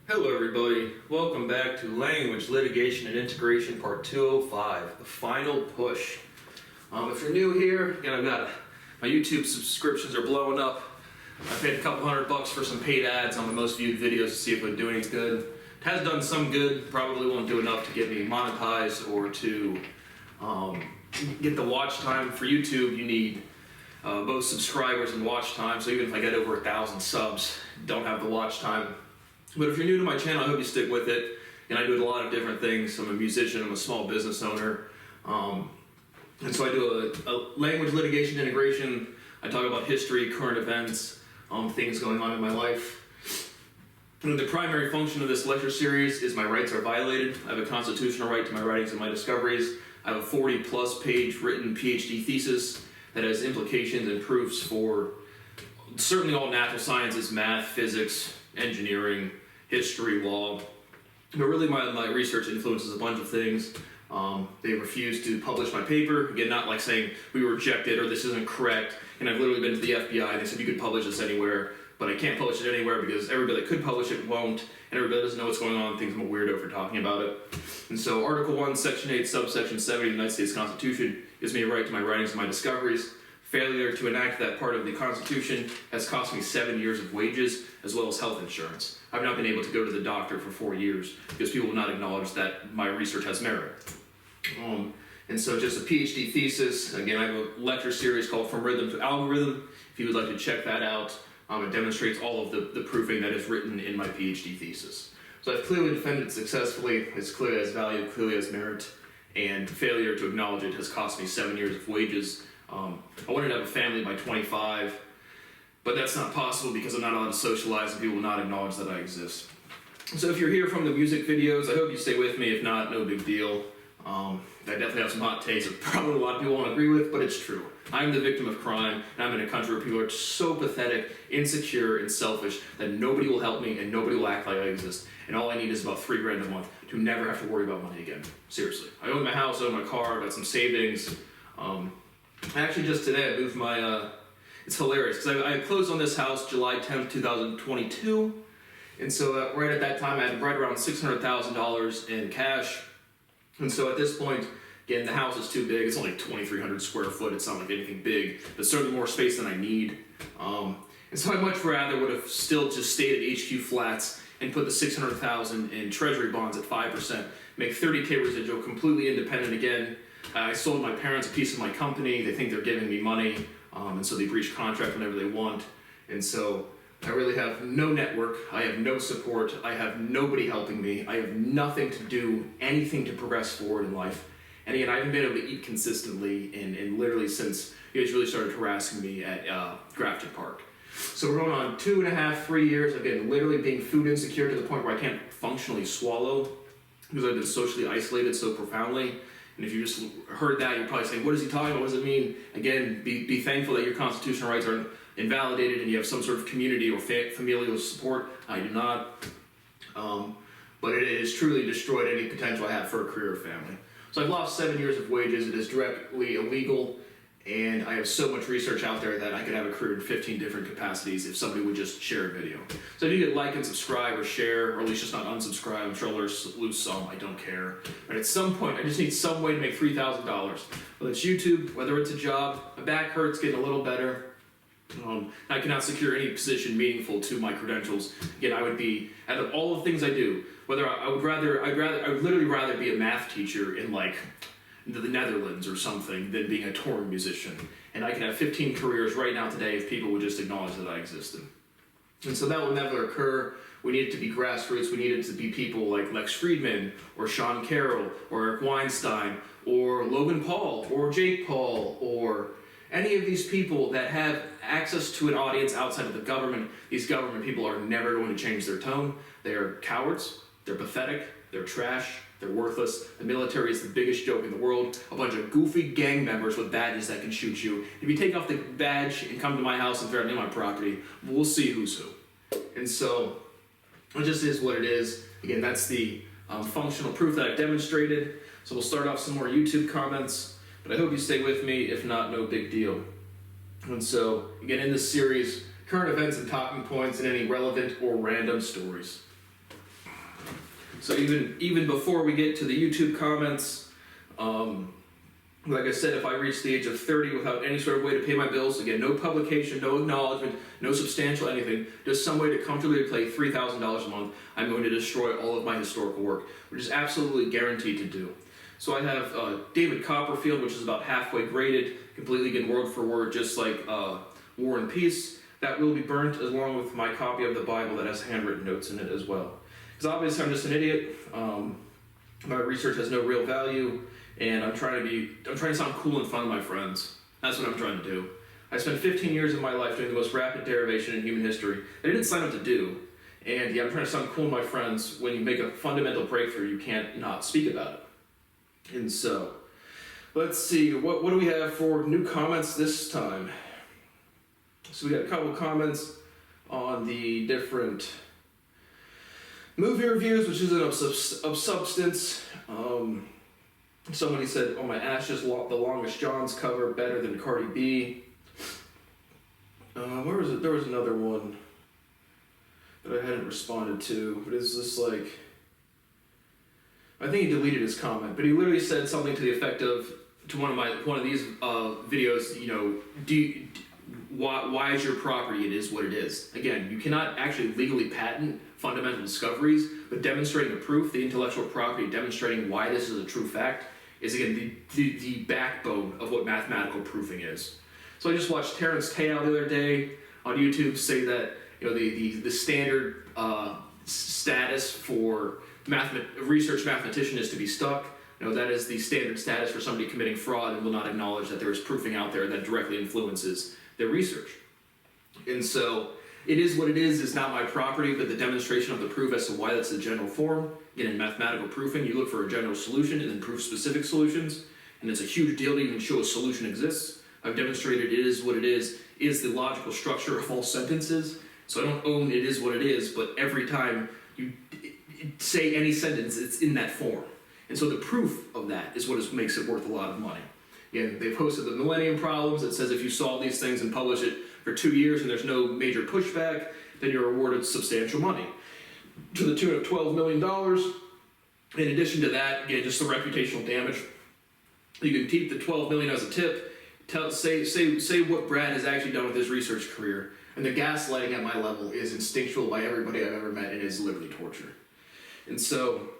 Hello everybody, welcome back to Language, Litigation, and Integration Part 205, the final push. If you're new here, again my YouTube subscriptions are blowing up. I paid a couple $100 for some paid ads on the most viewed videos to see if it would do any good. It has done some good, probably won't do enough to get me monetized or to get the watch time. For YouTube you need both subscribers and watch time, so even if I get over 1,000 subs, don't have the watch time. But if you're new to my channel, I hope you stick with it. And I do a lot of different things. I'm a musician, I'm a small business owner. And so I do a language litigation integration. I talk about history, current events, things going on in my life. And the primary function of this lecture series is my rights are violated. I have a constitutional right to my writings and my discoveries. I have a 40-plus page written PhD thesis that has implications and proofs for certainly all natural sciences, math, physics, engineering, history, law, but really my research influences a bunch of things. They refused to publish my paper, again, not like saying we reject it or this isn't correct, and I've literally been to the FBI and they said you could publish this anywhere, but I can't publish it anywhere because everybody that could publish it won't, and everybody doesn't know what's going on, thinks I'm a weirdo for talking about it. And so Article 1, Section 8, Subsection 70 of the United States Constitution gives me a right to my writings and my discoveries. Failure to enact that part of the Constitution has cost me 7 years of wages as well as health insurance. I've not been able to go to the doctor for 4 years because people will not acknowledge that my research has merit. And so just a PhD thesis. Again, I have a lecture series called From Rhythm to Algorithm. If you would like to check that out, it demonstrates all of the proofing that is written in my PhD thesis. So I've clearly defended it successfully. It's clearly has value, clearly has merit, and failure to acknowledge it has cost me 7 years of wages. I wanted to have a family by 25, but that's not possible because I'm not allowed to socialize and people will not acknowledge that I exist. So if you're here from the music videos, I hope you stay with me. If not, no big deal. I definitely have some hot takes that probably a lot of people won't agree with, but it's true. I'm the victim of crime, and I'm in a country where people are so pathetic, insecure, and selfish that nobody will help me and nobody will act like I exist. And all I need is about $3 grand a month to never have to worry about money again. Seriously. I own my house, I own my car, got some savings. Actually, just today I moved my, it's hilarious, because I closed on this house July 10th, 2022, and so right at that time I had right around $600,000 in cash, and so at this point, again, the house is too big. It's only 2,300 square foot, it's not like anything big, but certainly more space than I need, and so I much rather would have still just stayed at HQ Flats and put the $600,000 in treasury bonds at 5%, make $30K residual, completely independent again. I sold my parents a piece of my company. They think they're giving me money, and so they breach contract whenever they want. And so I really have no network. I have no support. I have nobody helping me. I have nothing to do, anything to progress forward in life. And again, I haven't been able to eat consistently in literally since you guys really started harassing me at Grafton Park. So we're going on 2.5, 3 years of getting literally being food insecure to the point where I can't functionally swallow because I've been socially isolated so profoundly. And if you just heard that, you're probably saying, what is he talking about? What does it mean? Again, be thankful that your constitutional rights are invalidated and you have some sort of community or familial support. I do not. But it has truly destroyed any potential I have for a career or family. So I've lost 7 years of wages. It is directly illegal. And I have so much research out there that I could have a career in 15 different capacities if somebody would just share a video. So if you could like and subscribe or share, or at least just not unsubscribe, I'm sure I'll lose some, I don't care. But at some point, I just need some way to make $3,000. Whether it's YouTube, whether it's a job, my back hurts, getting a little better. I cannot secure any position meaningful to my credentials. Again, I would be, out of all the things I do, whether I would literally rather be a math teacher in like, the Netherlands or something than being a touring musician. And I could have 15 careers right now today if people would just acknowledge that I existed. And so that will never occur. We need it to be grassroots. We need it to be people like Lex Friedman or Sean Carroll or Eric Weinstein or Logan Paul or Jake Paul or any of these people that have access to an audience outside of the government. These government people are never going to change their tone. They are cowards. They're pathetic. They're trash. They're worthless. The military is the biggest joke in the world. A bunch of goofy gang members with badges that can shoot you. If you take off the badge and come to my house and threaten my property, we'll see who's who. And so it just is what it is. Again, that's the functional proof that I've demonstrated. So we'll start off some more YouTube comments, but I hope you stay with me. If not, no big deal. And so, again, in this series, current events and talking points and any relevant or random stories. So even before we get to the YouTube comments, like I said, if I reach the age of 30 without any sort of way to pay my bills, again, no publication, no acknowledgement, no substantial anything, just some way to comfortably pay $3,000 a month, I'm going to destroy all of my historical work, which is absolutely guaranteed to do. So I have David Copperfield, which is about halfway graded, completely again word for word, just like War and Peace. That will be burnt along with my copy of the Bible that has handwritten notes in it as well. Because obviously I'm just an idiot. My research has no real value. And I'm trying to sound cool in front of my friends. That's what I'm trying to do. I spent 15 years of my life doing the most rapid derivation in human history that I didn't sign up to do. And yeah, I'm trying to sound cool to my friends. When you make a fundamental breakthrough, you can't not speak about it. And so, let's see, what do we have for new comments this time? So we got a couple of comments on the different movie reviews, which isn't of substance. Somebody said, "Oh, my Ashes, the Longest John's cover better than Cardi B." Where was it? There was another one that I hadn't responded to, but it's just like, I think he deleted his comment, but he literally said something to the effect of, to one of these videos, you know, why is your property? It is what it is. Again, you cannot actually legally patent fundamental discoveries, but demonstrating the proof, the intellectual property, demonstrating why this is a true fact, is again the backbone of what mathematical proofing is. So I just watched Terrence Tao the other day on YouTube say that, you know, the standard status for research mathematician is to be stuck. You know, that is the standard status for somebody committing fraud and will not acknowledge that there is proofing out there that directly influences their research. And so it is what it is. It's not my property, but the demonstration of the proof as to why that's the general form. Again, in mathematical proofing, you look for a general solution and then prove specific solutions. And it's a huge deal to even show a solution exists. I've demonstrated it is what it is the logical structure of all sentences. So I don't own it is what it is, but every time you say any sentence, it's in that form. And so the proof of that is what makes it worth a lot of money. Again, they've hosted the Millennium Problems. It says if you solve these things and publish it for 2 years and there's no major pushback, then you're awarded substantial money, to the tune of $12 million. In addition to that, again, just the reputational damage. You can keep the $12 million as a tip. Say what Brad has actually done with his research career. And the gaslighting at my level is instinctual by everybody I've ever met and is literally torture. And so,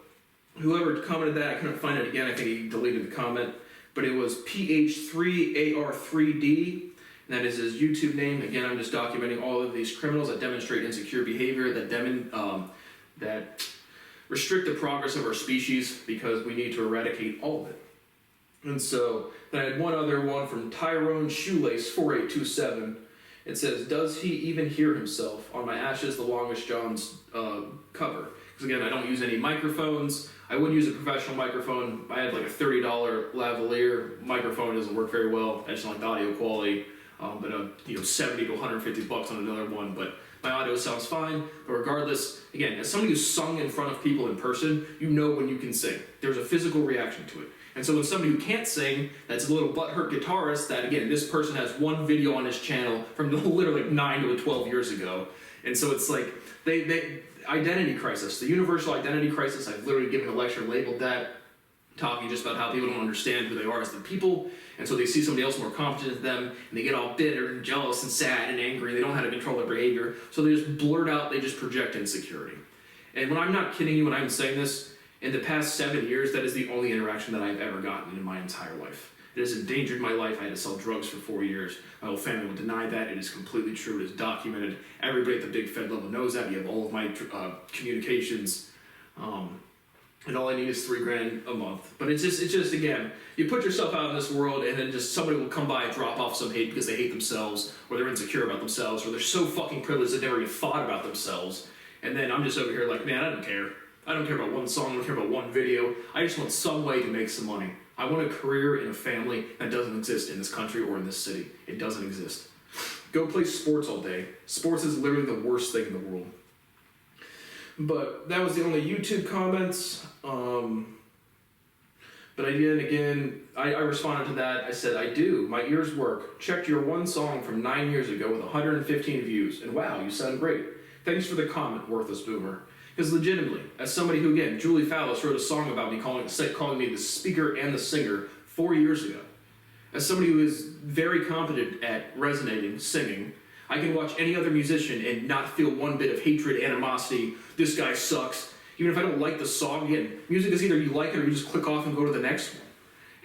whoever commented that, I couldn't find it again. I think he deleted the comment. But it was PH3AR3D. And that is his YouTube name. Again, I'm just documenting all of these criminals that demonstrate insecure behavior, that restrict the progress of our species because we need to eradicate all of it. And so, then I had one other one from Tyrone Shoelace 4827. It says, "Does he even hear himself on my Ashes, the Longest John's cover?" Because again, I don't use any microphones. I would use a professional microphone. I had like a $30 lavalier microphone. It doesn't work very well. I just don't like the audio quality. But you know, $70 to $150 on another one. But my audio sounds fine. But regardless, again, as somebody who's sung in front of people in person, you know when you can sing. There's a physical reaction to it. And so when somebody who can't sing, that's a little butthurt guitarist, that again, this person has one video on his channel from literally like 9 to 12 years ago. And so it's like, they identity crisis, the universal identity crisis. I've literally given a lecture labeled that, talking just about how people don't understand who they are as the people. And so they see somebody else more competent than them, and they get all bitter and jealous and sad and angry. They don't know how to control their behavior. So they just blurt out, they just project insecurity. And when I'm not kidding you when I'm saying this, in the past 7 years, that is the only interaction that I've ever gotten in my entire life. It has endangered my life. I had to sell drugs for 4 years. My whole family will deny that. It is completely true. It is documented. Everybody at the big Fed level knows that. You have all of my communications. And all I need is $3,000 a month. But it's just again, you put yourself out in this world, and then just somebody will come by and drop off some hate because they hate themselves, or they're insecure about themselves, or they're so fucking privileged they never even thought about themselves. And then I'm just over here like, man, I don't care. I don't care about one song, I don't care about one video. I just want some way to make some money. I want a career in a family that doesn't exist in this country or in this city. It doesn't exist. Go play sports all day. Sports is literally the worst thing in the world. But that was the only YouTube comments. But again, I responded to that. I said, I do. My ears work. Checked your one song from 9 years ago with 115 views. And wow, you sound great. Thanks for the comment, worthless boomer. Because legitimately, as somebody who, again, Julie Fallis wrote a song about me calling me the speaker and the singer 4 years ago. As somebody who is very competent at resonating, singing, I can watch any other musician and not feel one bit of hatred, animosity, this guy sucks. Even if I don't like the song, again, music is either you like it or you just click off and go to the next one.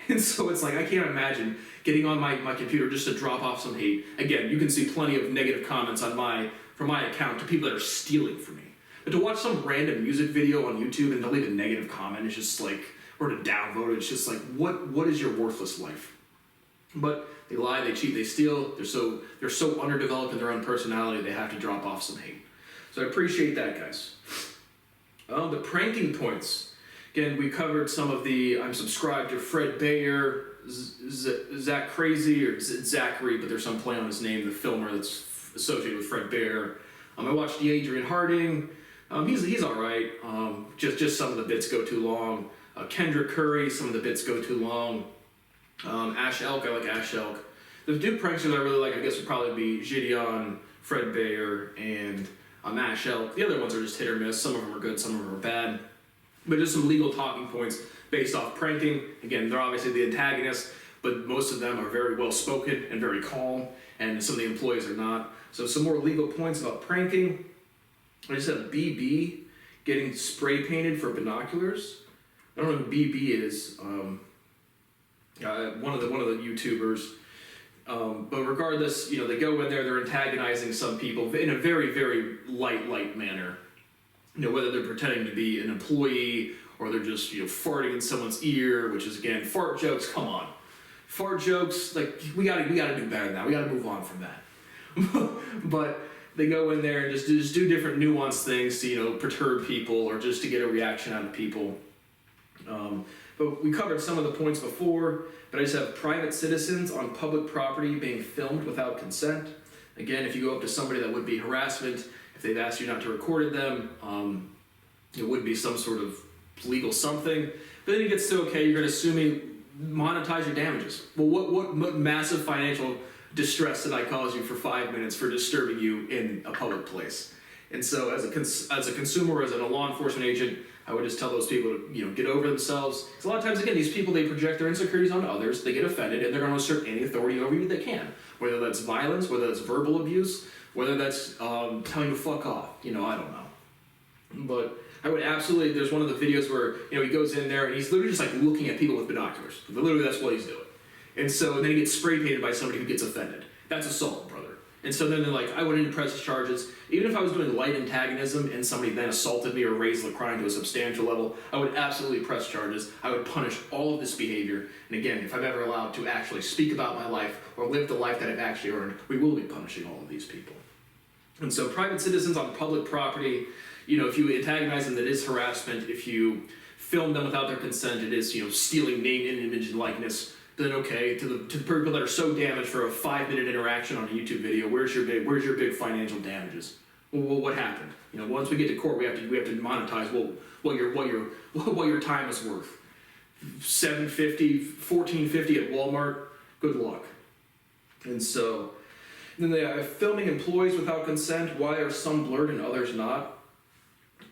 And so it's like, I can't imagine getting on my computer just to drop off some hate. Again, you can see plenty of negative comments on from my account to people that are stealing from me. But to watch some random music video on YouTube and to leave a negative comment is just like, or to downvote it, it's just like, what is your worthless life? But they lie, they cheat, they steal. They're so underdeveloped in their own personality, they have to drop off some hate. So I appreciate that, guys. The pranking points. Again, we covered some of I'm subscribed to Fred Bayer, Zach Crazy, or Zachary, but there's some play on his name, the filmer that's associated with Fred Bayer. I watched the Adrian Harding. He's all right. Just some of the bits go too long. Kendrick Curry, some of the bits go too long. Ash Elk, I like Ash Elk. The two pranksters I really like, I guess, would probably be Gideon, Fred Bayer, and Ash Elk. The other ones are just hit or miss. Some of them are good, some of them are bad. But just some legal talking points based off pranking. Again, they're obviously the antagonists, but most of them are very well spoken and very calm, and some of the employees are not. So some more legal points about pranking. I just have BB getting spray painted for binoculars. I don't know who BB is. One of the YouTubers. But regardless, they go in there, they're antagonizing some people in a very, very light manner. Whether they're pretending to be an employee or they're just, farting in someone's ear, which is, again, fart jokes, come on. Fart jokes, like, we gotta do better than that. We gotta move on from that. But they go in there and just do different nuanced things to, perturb people or just to get a reaction out of people. But we covered some of the points before, but I just have private citizens on public property being filmed without consent. Again, if you go up to somebody, that would be harassment. If they've asked you not to record them, it would be some sort of legal something. But then it gets to, okay, you're going to sue me, monetize your damages. Well, what massive financial distress did I cause you for 5 minutes for disturbing you in a public place? And so as a consumer, as a law enforcement agent, I would just tell those people to, get over themselves. Because a lot of times, again, these people, they project their insecurities onto others, they get offended, and they're going to assert any authority over you they can. Whether that's violence, whether that's verbal abuse, whether that's telling you to fuck off. I don't know. But I would absolutely, there's one of the videos where, he goes in there and he's literally just like looking at people with binoculars. Literally, that's what he's doing. And then he gets spray painted by somebody who gets offended. That's assault, brother. And so then they're like, I wouldn't press charges. Even if I was doing light antagonism and somebody then assaulted me or raised the crime to a substantial level, I would absolutely press charges. I would punish all of this behavior. And again, if I'm ever allowed to actually speak about my life or live the life that I've actually earned, we will be punishing all of these people. And so private citizens on public property, if you antagonize them, that is harassment. If you film them without their consent, it is, stealing name, image, and likeness. Then okay, to the people that are so damaged for a 5-minute interaction on a YouTube video, where's your big financial damages? Well, what happened? Once we get to court, we have to monetize what your time is worth. $7.50, $14.50 at Walmart. Good luck. And so then they have filming employees without consent. Why are some blurred and others not?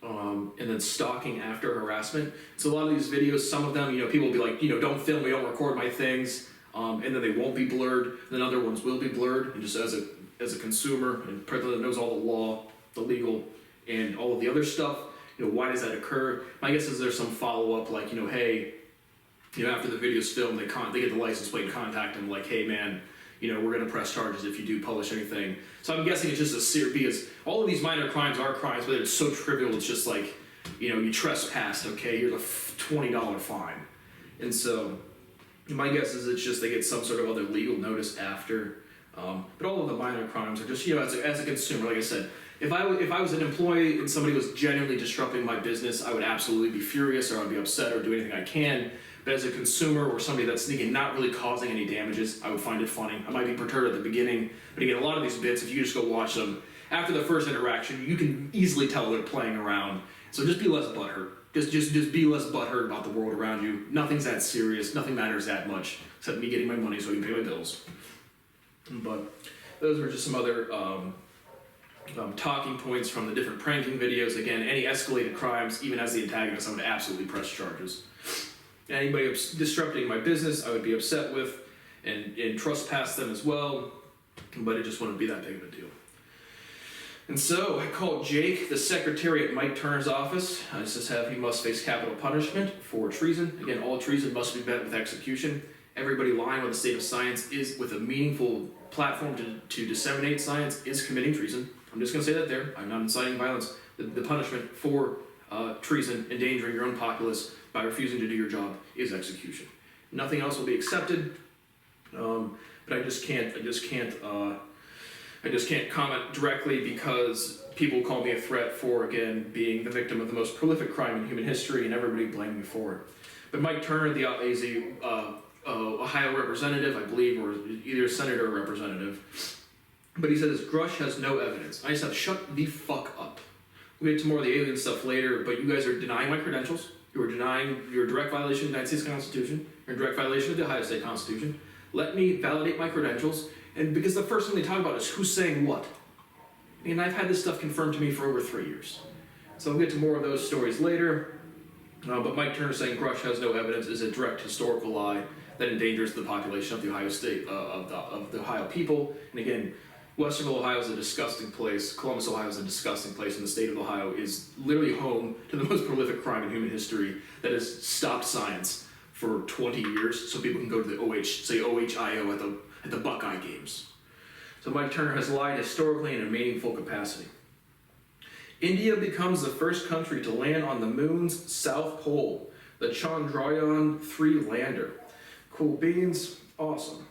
And then stalking after harassment. So a lot of these videos, some of them, people will be like, don't film me, don't record my things, and then they won't be blurred. And then other ones will be blurred. And just as a consumer and person that knows all the law, the legal, and all of the other stuff, why does that occur? My guess is there's some follow-up, like, hey, after the video's filmed, they get the license plate and contact them, like, hey, man, we're going to press charges if you do publish anything. So I'm guessing it's just a serious, because all of these minor crimes are crimes, but it's so trivial, it's just like, you trespassed, okay, here's a $20 fine. And so my guess is it's just they get some sort of other legal notice after. But all of the minor crimes are just, as a consumer, like I said, if I was an employee and somebody was genuinely disrupting my business, I would absolutely be furious, or I'd be upset, or do anything I can. But as a consumer or somebody that's thinking not really causing any damages, I would find it funny. I might be perturbed at the beginning, but again, a lot of these bits, if you just go watch them, after the first interaction, you can easily tell they're playing around. So just be less butthurt. Just be less butthurt about the world around you. Nothing's that serious. Nothing matters that much, except me getting my money so I can pay my bills. But those were just some other talking points from the different pranking videos. Again, any escalated crimes, even as the antagonist, I would absolutely press charges. Anybody disrupting my business, I would be upset with and trespass them as well, but it just wouldn't be that big of a deal. And so I called Jake, the secretary at Mike Turner's office. I just have he must face capital punishment for treason. Again, all treason must be met with execution. Everybody lying on the state of science is with a meaningful platform to disseminate science is committing treason. I'm just going to say that there. I'm not inciting violence. The punishment for treason, endangering your own populace by refusing to do your job, is execution. Nothing else will be accepted. But I just can't comment directly because people call me a threat for, again, being the victim of the most prolific crime in human history and everybody blaming me for it. But Mike Turner, is a Ohio representative, I believe, or either a senator or representative. But he says, Grush has no evidence. I just have shut the fuck up. We'll get to more of the alien stuff later, but you guys are denying my credentials. You are denying your direct violation of the United States Constitution. You're in direct violation of the Ohio State Constitution. Let me validate my credentials. And because the first thing they talk about is who's saying what. And I've had this stuff confirmed to me for over 3 years. So we'll get to more of those stories later. But Mike Turner saying Grush has no evidence is a direct historical lie that endangers the population of the Ohio State, of the Ohio people. And again, Westerville, Ohio is a disgusting place. Columbus, Ohio is a disgusting place. And the state of Ohio is literally home to the most prolific crime in human history that has stopped science for 20 years so people can go to the OHIO at the Buckeye games. So Mike Turner has lied historically in a meaningful capacity. India becomes the first country to land on the moon's south pole, the Chandrayaan-3 lander. Cool beans, awesome.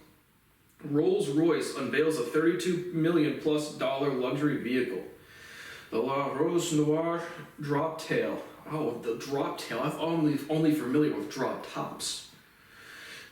Rolls-Royce unveils a $32 million+ luxury vehicle. The La Rose Noire drop tail. Oh, the drop tail. I'm only familiar with drop tops.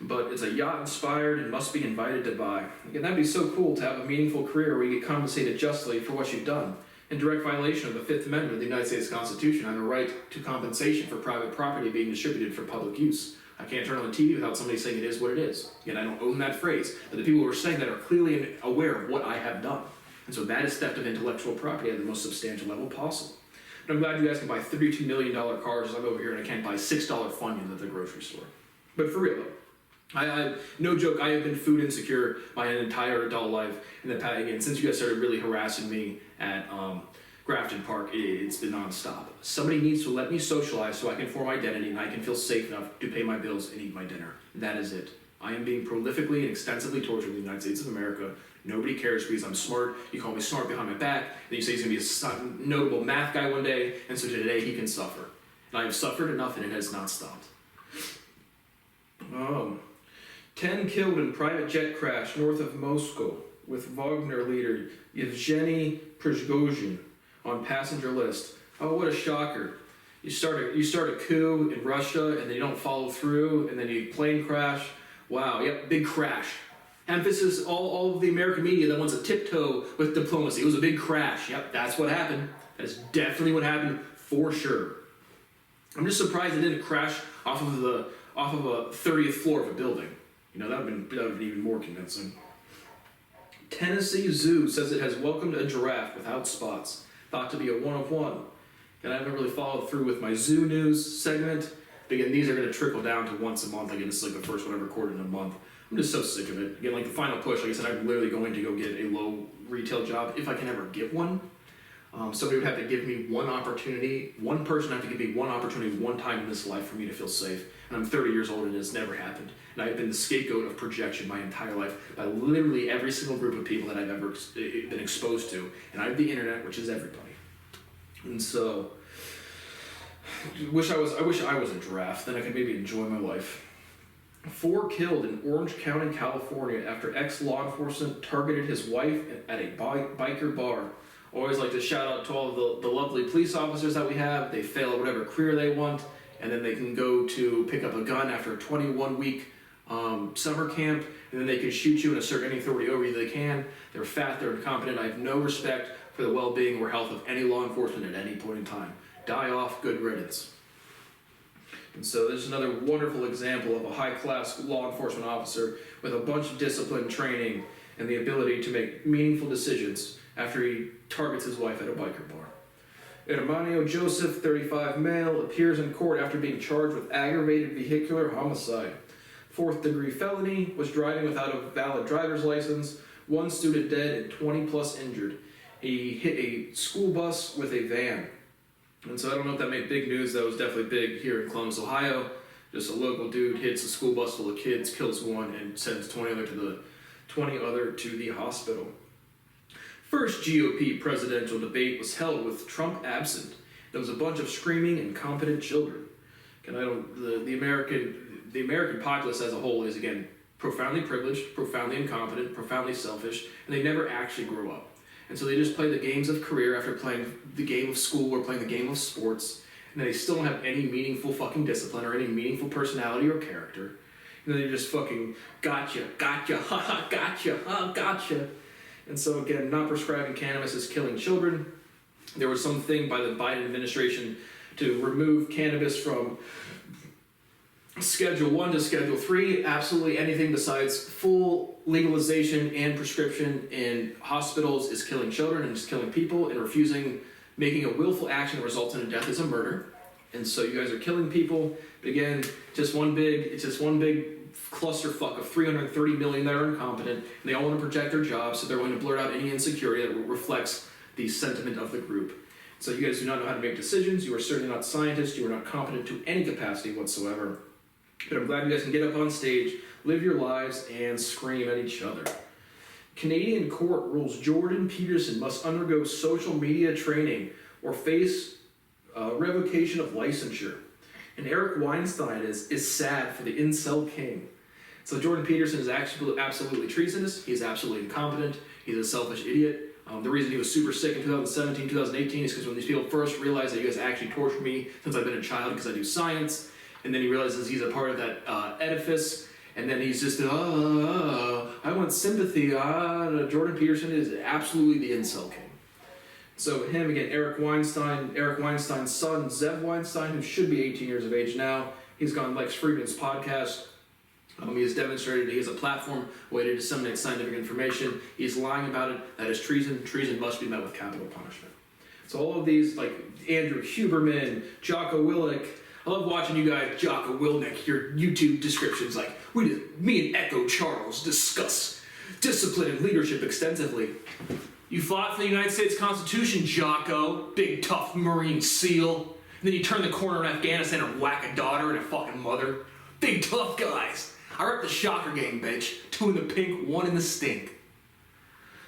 But it's a yacht inspired and must be invited to buy. Again, that'd be so cool to have a meaningful career where you get compensated justly for what you've done. In direct violation of the Fifth Amendment of the United States Constitution, I have a right to compensation for private property being distributed for public use. I can't turn on the TV without somebody saying it is what it is. Again, I don't own that phrase, but the people who are saying that are clearly aware of what I have done. And so that is theft of intellectual property at the most substantial level possible. And I'm glad you guys can buy $32 million cars as I'm over here and I can't buy $6 Funyuns at the grocery store. But for real though, no joke, I have been food insecure my entire adult life. And again, since you guys started really harassing me at Grafton Park, it's been nonstop. Somebody needs to let me socialize so I can form identity and I can feel safe enough to pay my bills and eat my dinner. That is it. I am being prolifically and extensively tortured in the United States of America. Nobody cares because I'm smart. You call me smart behind my back. Then you say he's going to be a notable math guy one day, and so today he can suffer. And I have suffered enough and it has not stopped. 10 killed in private jet crash north of Moscow with Wagner leader Yevgeny Prigozhin on passenger list. Oh, what a shocker. You start a coup in Russia and then you don't follow through and then you plane crash. Wow, yep, big crash. Emphasis, all of the American media that wants to tiptoe with diplomacy. It was a big crash. Yep, that's what happened. That is definitely what happened for sure. I'm just surprised it didn't crash off of a 30th floor of a building. You know, that would have been even more convincing. Tennessee Zoo says it has welcomed a giraffe without spots, thought to be a one of one. And I haven't really followed through with my zoo news segment. But again, these are going to trickle down to once a month. Again, this is like the first one I've recorded in a month. I'm just so sick of it. Again, like the final push, like I said, I'm literally going to go get a low retail job if I can ever get one. Somebody would have to give me one opportunity. One person would have to give me one opportunity one time in this life for me to feel safe. And I'm 30 years old and it's never happened. And I've been the scapegoat of projection my entire life by literally every single group of people that I've ever been exposed to. And I have the internet, which is everybody. And so, I wish I was a giraffe. Then I could maybe enjoy my life. 4 killed in Orange County, California after ex-law enforcement targeted his wife at a biker bar. Always like to shout out to all of the lovely police officers that we have. They fail at whatever career they want, and then they can go to pick up a gun after a 21-week summer camp, and then they can shoot you and assert any authority over you they can. They're fat, they're incompetent. I have no respect for the well-being or health of any law enforcement at any point in time. Die off, good riddance. And so there's another wonderful example of a high-class law enforcement officer with a bunch of discipline training and the ability to make meaningful decisions after he targets his wife at a biker bar. Hermanio Joseph, 35 male, appears in court after being charged with aggravated vehicular homicide. 4th-degree felony, was driving without a valid driver's license, 1 student dead and 20 plus injured. He hit a school bus with a van. And so I don't know if that made big news. That was definitely big here in Columbus, Ohio. Just a local dude hits a school bus full of kids, kills 1, and sends 20 other to the hospital. First GOP presidential debate was held with Trump absent. There was a bunch of screaming, incompetent children. And the American populace as a whole is, again, profoundly privileged, profoundly incompetent, profoundly selfish, and they never actually grow up. And so they just play the games of career after playing the game of school or playing the game of sports, and they still don't have any meaningful fucking discipline or any meaningful personality or character. And then they just fucking gotcha, haha, gotcha. And so again, not prescribing cannabis is killing children. There was something by the Biden administration to remove cannabis from Schedule 1 to Schedule 3. Absolutely anything besides full legalization and prescription in hospitals is killing children and is killing people, and making a willful action that results in a death is a murder. And so you guys are killing people. But again, it's just one big clusterfuck of 330 million that are incompetent, and they all want to protect their jobs, so they're going to blurt out any insecurity that reflects the sentiment of the group. So you guys do not know how to make decisions. You are certainly not scientists. You are not competent to any capacity whatsoever. But I'm glad you guys can get up on stage, live your lives, and scream at each other. Canadian court rules Jordan Peterson must undergo social media training or face revocation of licensure. And Eric Weinstein is sad for the incel king. So Jordan Peterson is actually absolutely treasonous. He's absolutely incompetent. He's a selfish idiot. The reason he was super sick in 2017, 2018 is because when these people first realized that you guys actually tortured me since I've been a child because I do science, and then he realizes he's a part of that edifice, and then he's just, I want sympathy. Jordan Peterson is absolutely the incel king. So him, again, Eric Weinstein's son, Zev Weinstein, who should be 18 years of age now, he's gone Lex Friedman's podcast. He has demonstrated he has a platform, way to disseminate scientific information. He's lying about it. That is treason. Treason must be met with capital punishment. So all of these, like Andrew Huberman, Jocko Willink, I love watching you guys, Jocko Willink, your YouTube descriptions, like, me and Echo Charles discuss discipline and leadership extensively. You fought for the United States Constitution, Jocko, big tough Marine SEAL. And then you turn the corner in Afghanistan and whack a daughter and a fucking mother. Big tough guys. I rep the Shocker gang, bitch. 2 in the pink, 1 in the stink.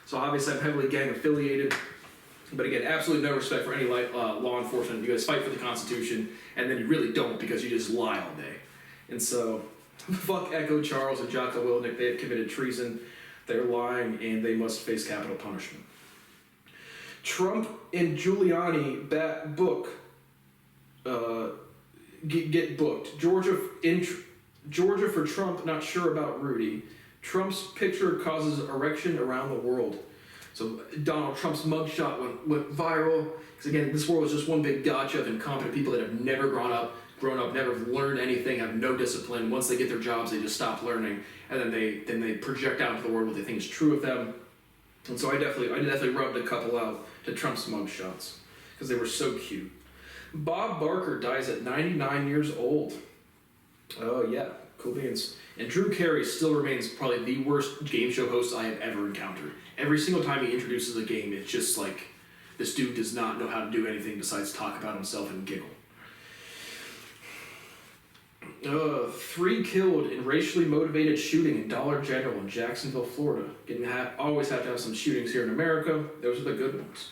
So obviously I'm heavily gang affiliated. But again, absolutely no respect for any law enforcement. You guys fight for the Constitution, and then you really don't because you just lie all day. And so, fuck Echo Charles and Jocko Willink. They have committed treason. They're lying, and they must face capital punishment. Trump and Giuliani book get booked. Georgia for Trump, not sure about Rudy. Trump's picture causes erection around the world. So Donald Trump's mugshot went viral. Because again, this world is just one big gotcha of incompetent people that have never grown up, never learned anything, have no discipline. Once they get their jobs, they just stop learning, and then they project out into the world what they think is true of them. And so I definitely rubbed a couple out to Trump's mugshots because they were so cute. Bob Barker dies at 99 years old. Oh yeah, cool beans. And Drew Carey still remains probably the worst game show host I have ever encountered. Every single time he introduces a game, it's just like, this dude does not know how to do anything besides talk about himself and giggle. 3 killed in racially motivated shooting in Dollar General in Jacksonville, Florida. Always have to have some shootings here in America. Those are the good ones.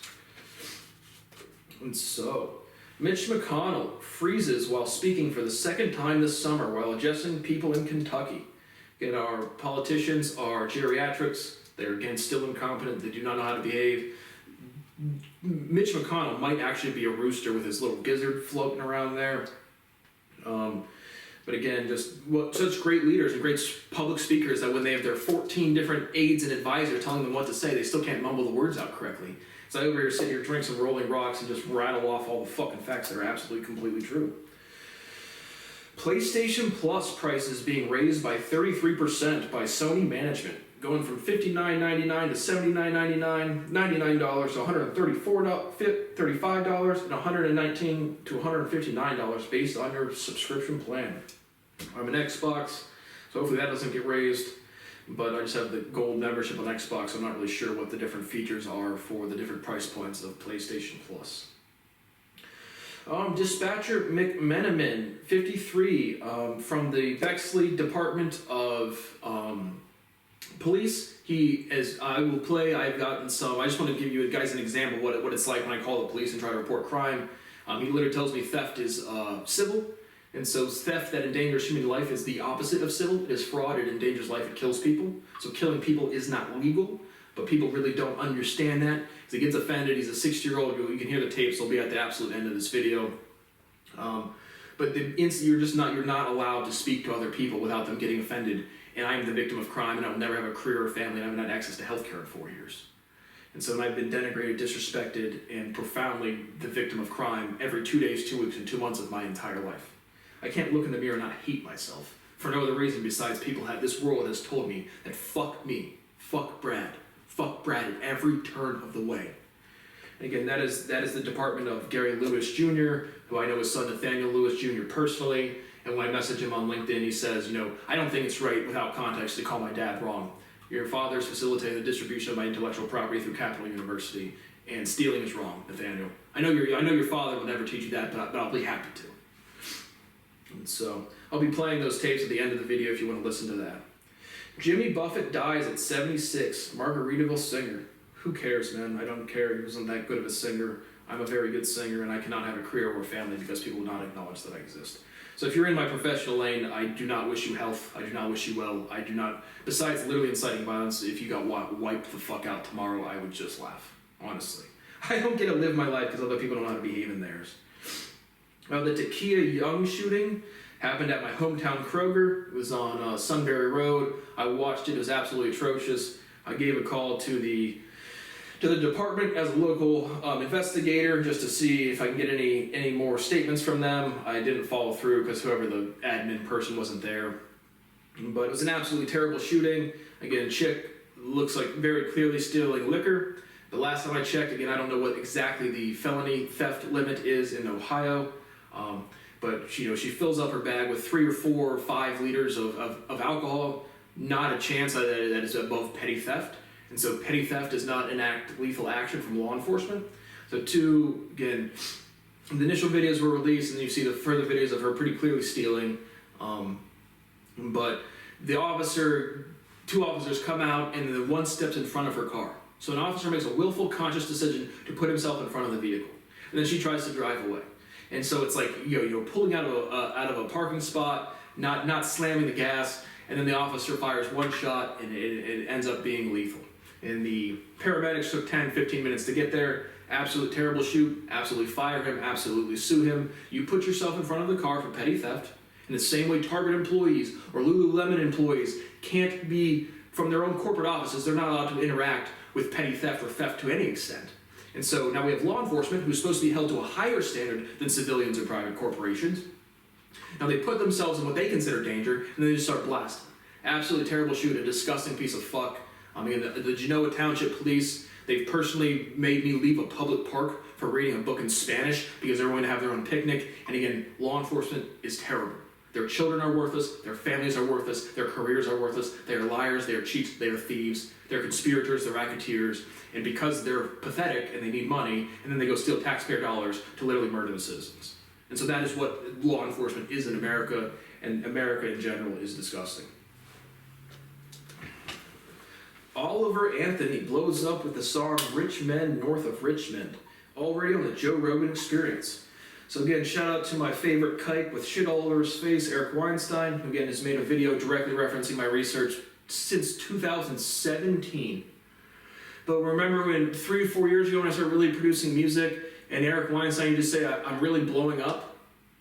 And so, Mitch McConnell freezes while speaking for the second time this summer while addressing people in Kentucky. Again, our politicians are geriatrics. They're, again, still incompetent. They do not know how to behave. Mitch McConnell might actually be a rooster with his little gizzard floating around there. But again, such great leaders and great public speakers that when they have their 14 different aides and advisors telling them what to say, they still can't mumble the words out correctly. So I over here sit here, drink some Rolling Rocks, and just rattle off all the fucking facts that are absolutely, completely true. PlayStation Plus prices being raised by 33% by Sony management. going from $59.99 to $79.99, $99 to $135, and $119 to $159 based on your subscription plan. I'm an Xbox, so hopefully that doesn't get raised, but I just have the gold membership on Xbox. I'm not really sure what the different features are for the different price points of PlayStation Plus. Dispatcher McMenamin, 53, from the Bexley Department of Police. I've gotten some, I just want to give you guys an example of what it's like when I call the police and try to report crime. He literally tells me theft is civil, and so theft that endangers human life is the opposite of civil. It is fraud, it endangers life, it kills people. So killing people is not legal, but people really don't understand that. Because he gets offended, he's a 60-year-old, you can hear the tapes, they'll be at the absolute end of this video. But you're not allowed to speak to other people without them getting offended. And I'm the victim of crime, and I'll never have a career or family, and I haven't had access to healthcare in 4 years. And so I've been denigrated, disrespected, and profoundly the victim of crime every 2 days, 2 weeks, and 2 months of my entire life. I can't look in the mirror and not hate myself for no other reason besides this world has told me that fuck me, fuck Brad at every turn of the way. And again, that is the department of Gary Lewis Jr., who I know his son Nathaniel Lewis Jr. personally. And when I message him on LinkedIn, he says, I don't think it's right without context to call my dad wrong. Your father's facilitated the distribution of my intellectual property through Capital University, and stealing is wrong, Nathaniel. I know your father will never teach you that, but I'll be happy to. And so I'll be playing those tapes at the end of the video if you want to listen to that. Jimmy Buffett dies at 76, Margaritaville singer. Who cares, man? I don't care. He wasn't that good of a singer. I'm a very good singer, and I cannot have a career or a family because people will not acknowledge that I exist. So if you're in my professional lane, I do not wish you health. I do not wish you well. I do not, besides literally inciting violence, if you got wiped the fuck out tomorrow, I would just laugh, honestly. I don't get to live my life because other people don't know how to behave in theirs. Well, the Takia Young shooting happened at my hometown Kroger. It was on Sunbury Road. I watched it. It was absolutely atrocious. I gave a call to the department as a local investigator just to see if I can get any more statements from them. I didn't follow through because whoever the admin person wasn't there. But it was an absolutely terrible shooting. Again, chick looks like very clearly stealing liquor. The last time I checked, again, I don't know what exactly the felony theft limit is in Ohio. But she fills up her bag with 3 or 4 or 5 liters of alcohol. Not a chance that is above petty theft. And so petty theft does not enact lethal action from law enforcement. So again, the initial videos were released, and you see the further videos of her pretty clearly stealing. But the 2 officers come out, and the one steps in front of her car. So an officer makes a willful, conscious decision to put himself in front of the vehicle. And then she tries to drive away. And so it's like, you're pulling out of a parking spot, not slamming the gas, and then the officer fires one shot, and it ends up being lethal. And the paramedics took 10-15 minutes to get there. Absolute terrible shoot. Absolutely fire him. Absolutely sue him. You put yourself in front of the car for petty theft. In the same way Target employees or Lululemon employees can't be from their own corporate offices. They're not allowed to interact with petty theft or theft to any extent. And so now we have law enforcement who's supposed to be held to a higher standard than civilians or private corporations. Now they put themselves in what they consider danger, and then they just start blasting. Absolutely terrible shoot. A disgusting piece of fuck. I mean, the Genoa Township Police, they've personally made me leave a public park for reading a book in Spanish because they're going to have their own picnic. And again, law enforcement is terrible. Their children are worthless, their families are worthless, their careers are worthless, they are liars, they are cheats, they are thieves, they're conspirators, they're racketeers, and because they're pathetic and they need money, and then they go steal taxpayer dollars to literally murder the citizens. And so that is what law enforcement is in America, and America in general is disgusting. Oliver Anthony blows up with the song Rich Men North of Richmond, already on the Joe Rogan Experience. So again, shout out to my favorite kike with shit all over his face, Eric Weinstein, who again has made a video directly referencing my research since 2017. But remember when 3 or 4 years ago when I started really producing music, and Eric Weinstein used to say, I'm really blowing up?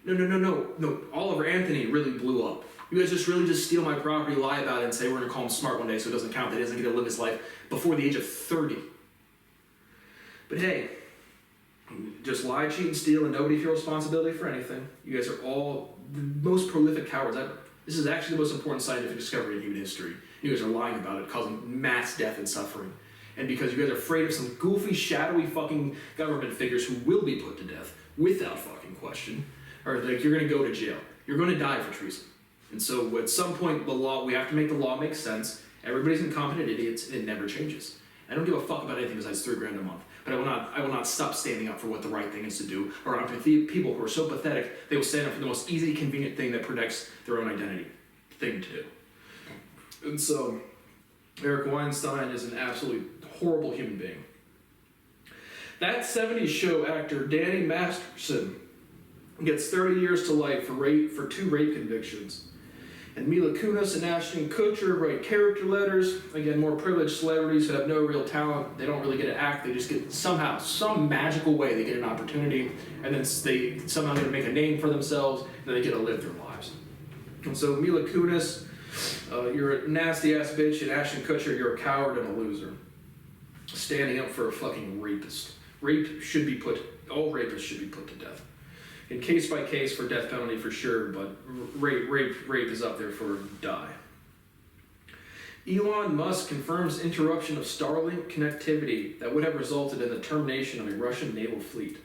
No, Oliver Anthony really blew up. You guys just steal my property, lie about it, and say we're going to call him smart one day so it doesn't count that he doesn't get to live his life before the age of 30. But hey, just lie, cheat, and steal, and nobody feel responsibility for anything. You guys are all the most prolific cowards ever. This is actually the most important scientific discovery in human history, You guys are lying about it, causing mass death and suffering. And because you guys are afraid of some goofy, shadowy fucking government figures who will be put to death without fucking question, or like you're gonna go to jail. You're gonna die for treason. And so at some point, we have to make the law make sense. Everybody's incompetent idiots, and it never changes. I don't give a fuck about anything besides $3 grand a month. But I will not stop standing up for what the right thing is to do, or I'm with people who are so pathetic, they will stand up for the most easy, convenient thing that protects their own identity thing to do. And so, Eric Weinstein is an absolutely horrible human being. That 70s show actor, Danny Masterson, gets 30 years to life for 2 rape convictions. And Mila Kunis and Ashton Kutcher write character letters. Again, more privileged celebrities who have no real talent. They don't really get to act. They just get somehow, some magical way, they get an opportunity. And then they somehow get to make a name for themselves. And then they get to live their lives. And so Mila Kunis, you're a nasty ass bitch. And Ashton Kutcher, you're a coward and a loser. Standing up for a fucking rapist. All rapists should be put to death. In case by case for death penalty for sure, but rape is up there for die. Elon Musk confirms interruption of Starlink connectivity that would have resulted in the termination of a Russian naval fleet.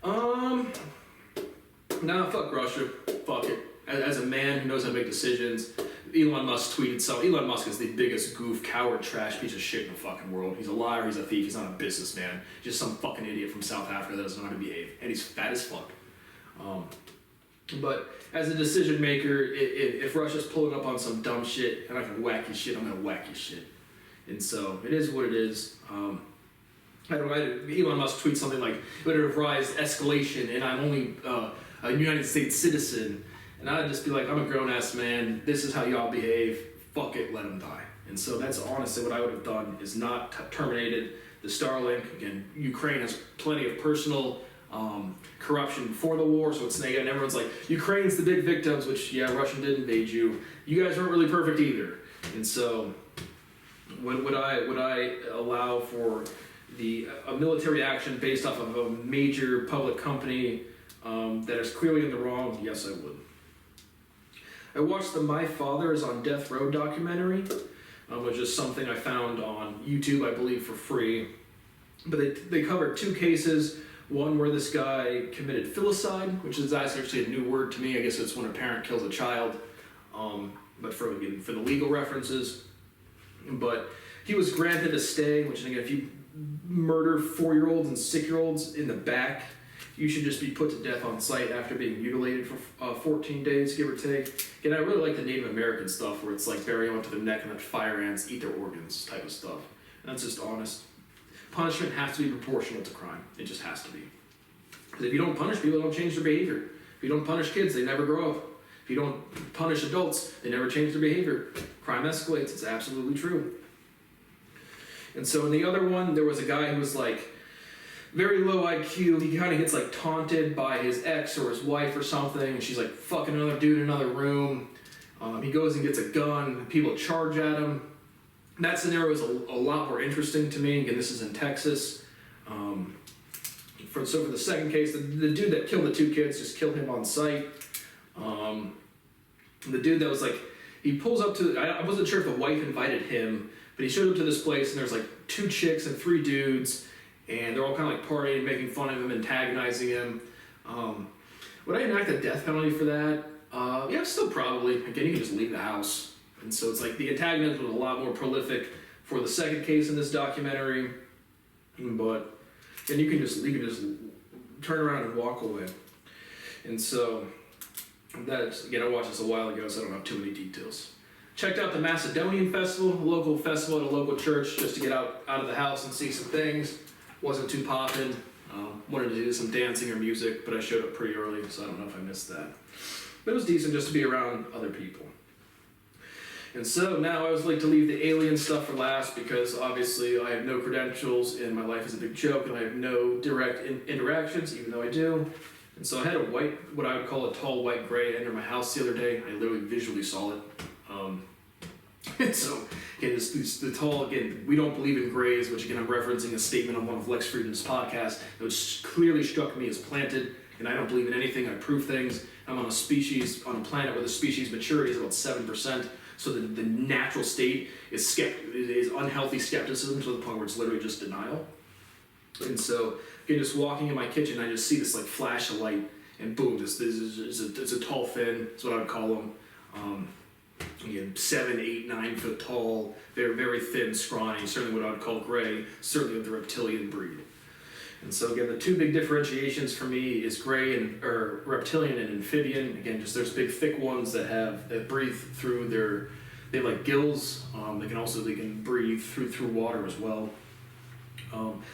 Nah, fuck Russia. Fuck it. As a man who knows how to make decisions, Elon Musk tweeted something. Elon Musk is the biggest goof, coward, trash piece of shit in the fucking world. He's a liar, he's a thief, he's not a businessman. Just some fucking idiot from South Africa that doesn't know how to behave. And he's fat as fuck. But as a decision maker, if Russia's pulling up on some dumb shit and I can whack his shit, I'm gonna whack his shit. And so it is what it is. Elon Musk tweets something like, it would have raised escalation and I'm only a United States citizen. And I'd just be like, I'm a grown ass man, this is how y'all behave, fuck it, let him die. And so that's honestly what I would have done, is not terminated the Starlink. Again, Ukraine has plenty of personal corruption before the war, so it's negative. And everyone's like, Ukraine's the big victims, which, yeah, Russia did invade you. You guys weren't really perfect either. And so, would I allow for a military action based off of a major public company that is clearly in the wrong? Yes, I would. I watched the My Father is on Death Row documentary, which is something I found on YouTube, I believe, for free. But they covered 2 cases. One where this guy committed filicide, which is actually a new word to me. I guess it's when a parent kills a child, but for the legal references. But he was granted a stay, which again, if you murder 4-year-olds and 6-year-olds in the back, you should just be put to death on sight after being mutilated for 14 days, give or take. And I really like the Native American stuff where it's like bury them up to their neck and let fire ants eat their organs type of stuff. And that's just honest. Punishment has to be proportional to crime. It just has to be. Because if you don't punish people, they don't change their behavior. If you don't punish kids, they never grow up. If you don't punish adults, they never change their behavior. Crime escalates. It's absolutely true. And so in the other one, there was a guy who was like very low IQ. He kind of gets like taunted by his ex or his wife or something, and she's like fucking another dude in another room. He goes and gets a gun. People charge at him. That scenario is a lot more interesting to me. Again, this is in Texas. For the second case, the dude that killed the 2 kids just killed him on sight. The dude that was like, he pulls up to, I wasn't sure if the wife invited him, but he showed up to this place and there's like 2 chicks and 3 dudes, and they're all kind of like partying, making fun of him, antagonizing him. Would I enact a death penalty for that? Yeah, still probably. Again, you can just leave the house. And so it's like the antagonist was a lot more prolific for the second case in this documentary, but then you can just turn around and walk away. And so that's, again, I watched this a while ago, so I don't have too many details. Checked out the Macedonian Festival, a local festival at a local church, just to get out of the house and see some things. Wasn't too poppin'. Wanted to do some dancing or music, but I showed up pretty early, so I don't know if I missed that. But it was decent just to be around other people. And so now I was like to leave the alien stuff for last because obviously I have no credentials and my life is a big joke and I have no direct interactions, even though I do. And so I had what I would call a tall white gray enter my house the other day. I literally visually saw it. And so, again, the tall, again, we don't believe in grays, which again, I'm referencing a statement on one of Lex Friedman's podcasts, which clearly struck me as planted, and I don't believe in anything, I prove things. I'm on a planet where the species maturity is about 7%, So the natural state is unhealthy skepticism to the point where it's literally just denial. And so, again, just walking in my kitchen, I just see this like flash of light, and boom, this is a tall fin. That's what I would call them. Again, 7, 8, 9 foot tall, very, very thin, scrawny, certainly what I would call gray, certainly of the reptilian breed. And so again, the two big differentiations for me is gray or reptilian and amphibian. Again, just there's big thick ones that breathe through they have like gills. They can breathe through water as well.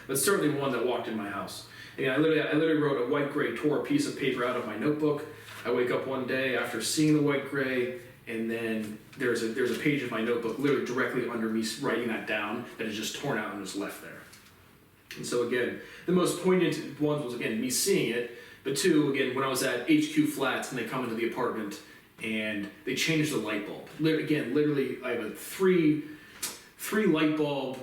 But certainly one that walked in my house. Again, I literally wrote a white gray, tore a piece of paper out of my notebook. I wake up one day after seeing the white gray, and then there's a page of my notebook literally directly under me writing that down that is just torn out and just left there. And so again, the most poignant ones was again me seeing it, but two, again, when I was at HQ Flats and they come into the apartment and they changed the light bulb. Literally, I have a three light bulb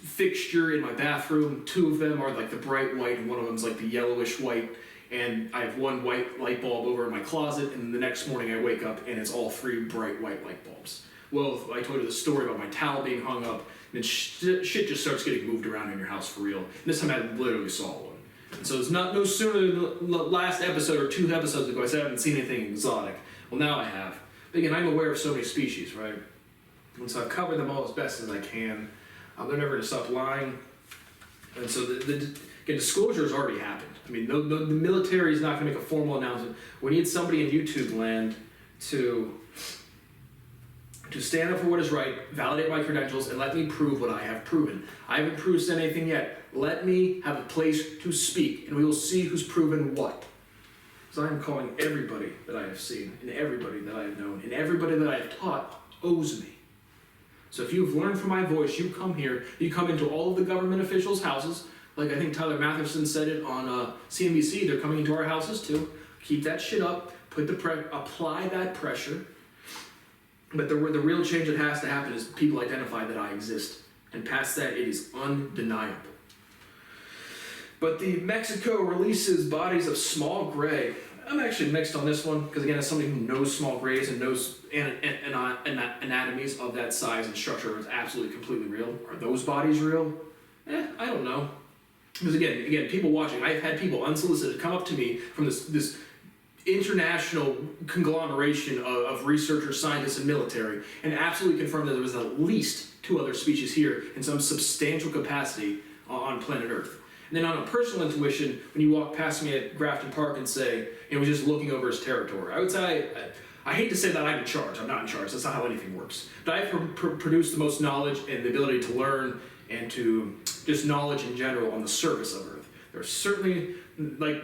fixture in my bathroom. Two of them are like the bright white, and one of them is like the yellowish white. And I have one white light bulb over in my closet, and the next morning I wake up and it's all three bright white light bulbs. Well, I told you the story about my towel being hung up, and shit just starts getting moved around in your house for real. And this time I literally saw one. And so it's no sooner than the last episode or 2 episodes ago I said I haven't seen anything exotic. Well, now I have. But again, I'm aware of so many species, right? And so I've covered them all as best as I can. They're never going to stop lying. And so again, disclosure has already happened. I mean, the military is not going to make a formal announcement. We need somebody in YouTube land to stand up for what is right, validate my credentials, and let me prove what I have proven. I haven't proved anything yet. Let me have a place to speak, and we will see who's proven what. Because I am calling everybody that I have seen, and everybody that I have known, and everybody that I have taught owes me. So if you've learned from my voice, you come here, you come into all of the government officials' houses, like I think Tyler Mathewson said it on CNBC, they're coming into our houses too. Keep that shit up, apply that pressure. But the real change that has to happen is people identify that I exist. And past that, it is undeniable. But the Mexico releases bodies of small gray. I'm actually mixed on this one, because again, as somebody who knows small grays and knows anatomies of that size and structure is absolutely completely real. Are those bodies real? I don't know. Because again, people watching, I've had people unsolicited come up to me from this international conglomeration of researchers, scientists, and military, and absolutely confirm that there was at least 2 other species here in some substantial capacity on planet Earth. And then on a personal intuition, when you walk past me at Grafton Park and say, we're just looking over his territory, I would say, I hate to say that I'm in charge. I'm not in charge. That's not how anything works. But I've produced the most knowledge and the ability to learn and to just knowledge in general on the surface of Earth. There's certainly, like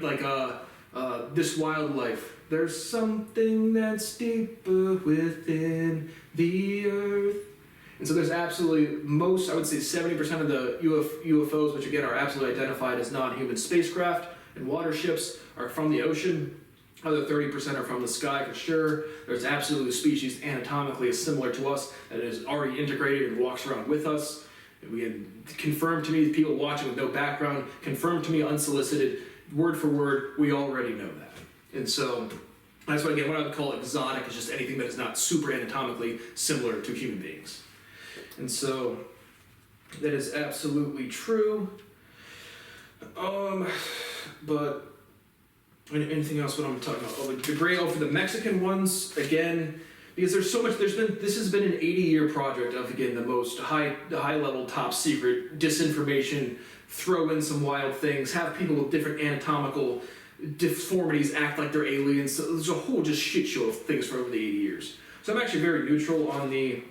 this wildlife, there's something that's deeper within the Earth. And so there's absolutely I would say 70% of the UFOs, which again are absolutely identified as non-human spacecraft and water ships, are from the ocean. Other 30% are from the sky for sure. There's absolutely a species anatomically similar to us that is already integrated and walks around with us. We had confirmed to me, people watching with no background, confirmed to me unsolicited, word for word, we already know that. And so that's what I would call exotic, is just anything that is not super anatomically similar to human beings. And so that is absolutely true. But anything else what I'm talking about? Oh, the gray for the Mexican ones, again, because there's so much, this has been an 80-year project of, again, the most high level, top secret disinformation, throw in some wild things, have people with different anatomical deformities act like they're aliens. So there's a whole just shit show of things for over the 80 years. So I'm actually very neutral on the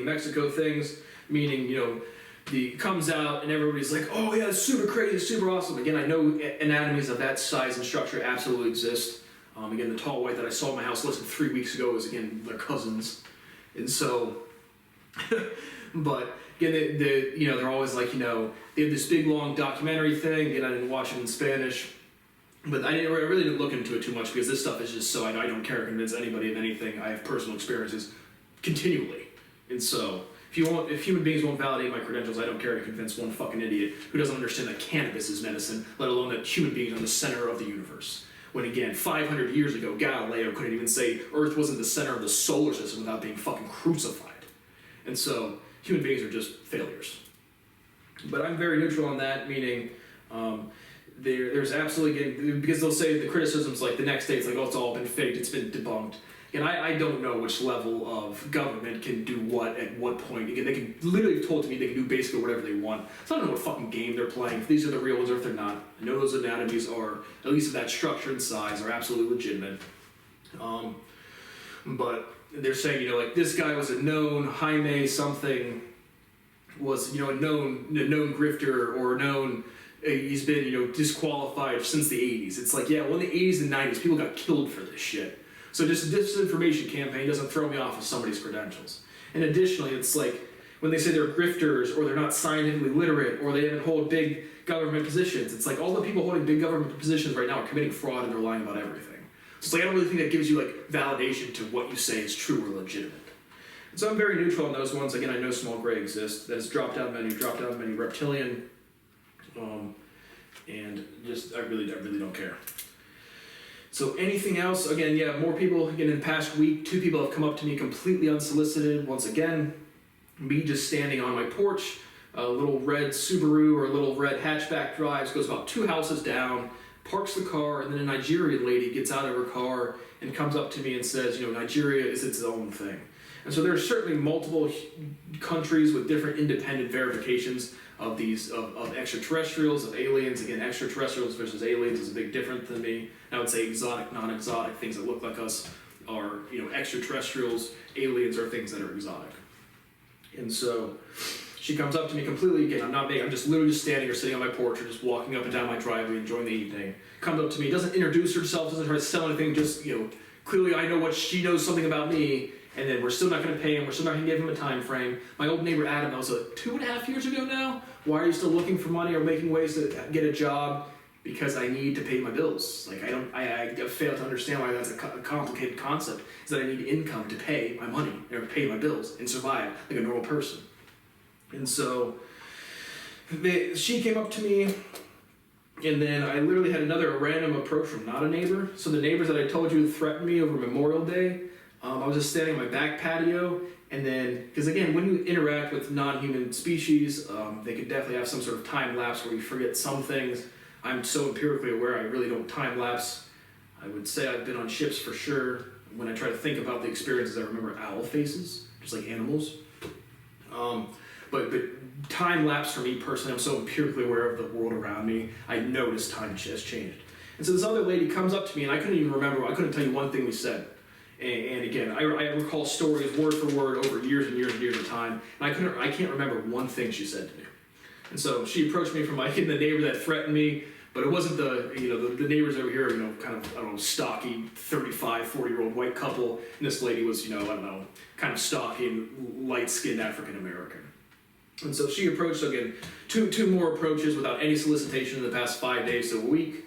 Mexico things, meaning, the comes out and everybody's like, oh yeah, it's super crazy, super awesome. Again, I know anatomies of that size and structure absolutely exist. Again, the tall white that I saw in my house less than 3 weeks ago is, again, their cousins. And so, but again, they're always like, they have this big long documentary thing. Again, I didn't watch it in Spanish, but I really didn't look into it too much because this stuff is just so I don't care to convince anybody of anything. I have personal experiences continually. And so, if human beings won't validate my credentials, I don't care to convince one fucking idiot who doesn't understand that cannabis is medicine, let alone that human beings are the center of the universe. When again, 500 years ago, Galileo couldn't even say Earth wasn't the center of the solar system without being fucking crucified. And so, human beings are just failures. But I'm very neutral on that, meaning there's absolutely, because they'll say the criticisms like the next day, it's like, oh, it's all been faked, it's been debunked. And I don't know which level of government can do what at what point. Again, they can literally have told me they can do basically whatever they want. So I don't know what fucking game they're playing, if these are the real ones or if they're not. I know those anatomies are, at least of that structure and size, are absolutely legitimate. But they're saying, like this guy was a known Jaime something, was, a known grifter or known, he's been, disqualified since the 80s. It's like, yeah, well in the 80s and 90s, people got killed for this shit. So just a disinformation campaign doesn't throw me off of somebody's credentials. And additionally, it's like when they say they're grifters or they're not scientifically literate or they haven't hold big government positions, it's like all the people holding big government positions right now are committing fraud and they're lying about everything. So it's like I don't really think that gives you like validation to what you say is true or legitimate. And so I'm very neutral on those ones. Again, I know small gray exists. That has dropped down menu reptilian, and just I really don't care. So anything else? Again, yeah, more people. Again, in the past week, 2 people have come up to me completely unsolicited. Once again, me just standing on my porch, a little red Subaru or a little red hatchback drives, goes about 2 houses down, parks the car, and then a Nigerian lady gets out of her car and comes up to me and says, Nigeria is its own thing. And so there are certainly multiple countries with different independent verifications of these of extraterrestrials, of aliens. Again, extraterrestrials versus aliens is a big difference than me. I would say exotic, non-exotic, things that look like us are, extraterrestrials. Aliens are things that are exotic. And so she comes up to me completely, again, I'm just literally just standing or sitting on my porch or just walking up and down my driveway enjoying the evening. Comes up to me, doesn't introduce herself, doesn't try to sell anything, just, clearly I know what she knows something about me. And then we're still not going to pay him. We're still not going to give him a time frame. My old neighbor Adam, that was 2.5 years ago now. Why are you still looking for money or making ways to get a job? Because I need to pay my bills. Like I fail to understand why that's a complicated concept. Is that I need income to pay my money or pay my bills and survive like a normal person. And so she came up to me, and then I literally had a random approach from not a neighbor. So the neighbors that I told you threatened me over Memorial Day. I was just standing on my back patio, and then, because again, when you interact with non-human species, they could definitely have some sort of time lapse where you forget some things. I'm so empirically aware I really don't time lapse. I would say I've been on ships for sure. When I try to think about the experiences, I remember owl faces, just like animals. But time lapse for me personally, I'm so empirically aware of the world around me, I notice time has changed. And so this other lady comes up to me, and I couldn't even remember, I couldn't tell you one thing we said. And again, I recall stories word for word over years and years and years of time, and I can't remember one thing she said to me. And so she approached me from the neighbor that threatened me, but it wasn't the neighbors over here, kind of, I don't know, stocky, 35, 40-year-old white couple, and this lady was, kind of stocky, light-skinned African-American. And so she approached, again, two more approaches without any solicitation in the past 5 days to a week.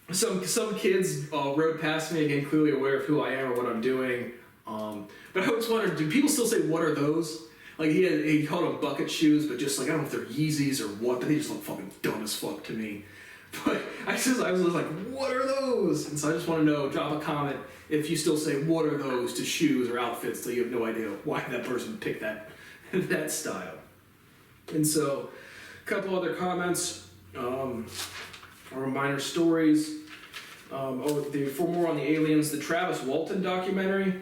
Some kids rode past me, again, clearly aware of who I am or what I'm doing. But I always wondered, do people still say, what are those? Like, he called them bucket shoes, but just like, I don't know if they're Yeezys or what, but they just look fucking dumb as fuck to me. But I was like, what are those? And so I just want to know, drop a comment if you still say, what are those to shoes or outfits, so you have no idea why that person picked that style. And so, a couple other comments. Or minor stories. For more on the aliens, the Travis Walton documentary.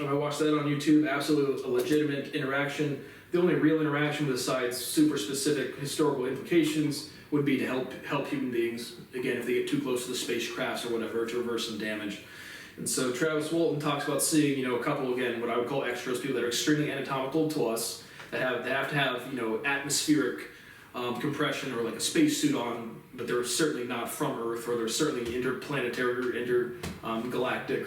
I watched that on YouTube. Absolutely a legitimate interaction. The only real interaction besides super specific historical implications would be to help human beings, again, if they get too close to the spacecrafts or whatever, to reverse some damage. And so Travis Walton talks about seeing, a couple, again, what I would call extras, people that are extremely anatomical to us, that have to have, atmospheric compression or like a spacesuit on, but they're certainly not from Earth, or they're certainly interplanetary or intergalactic,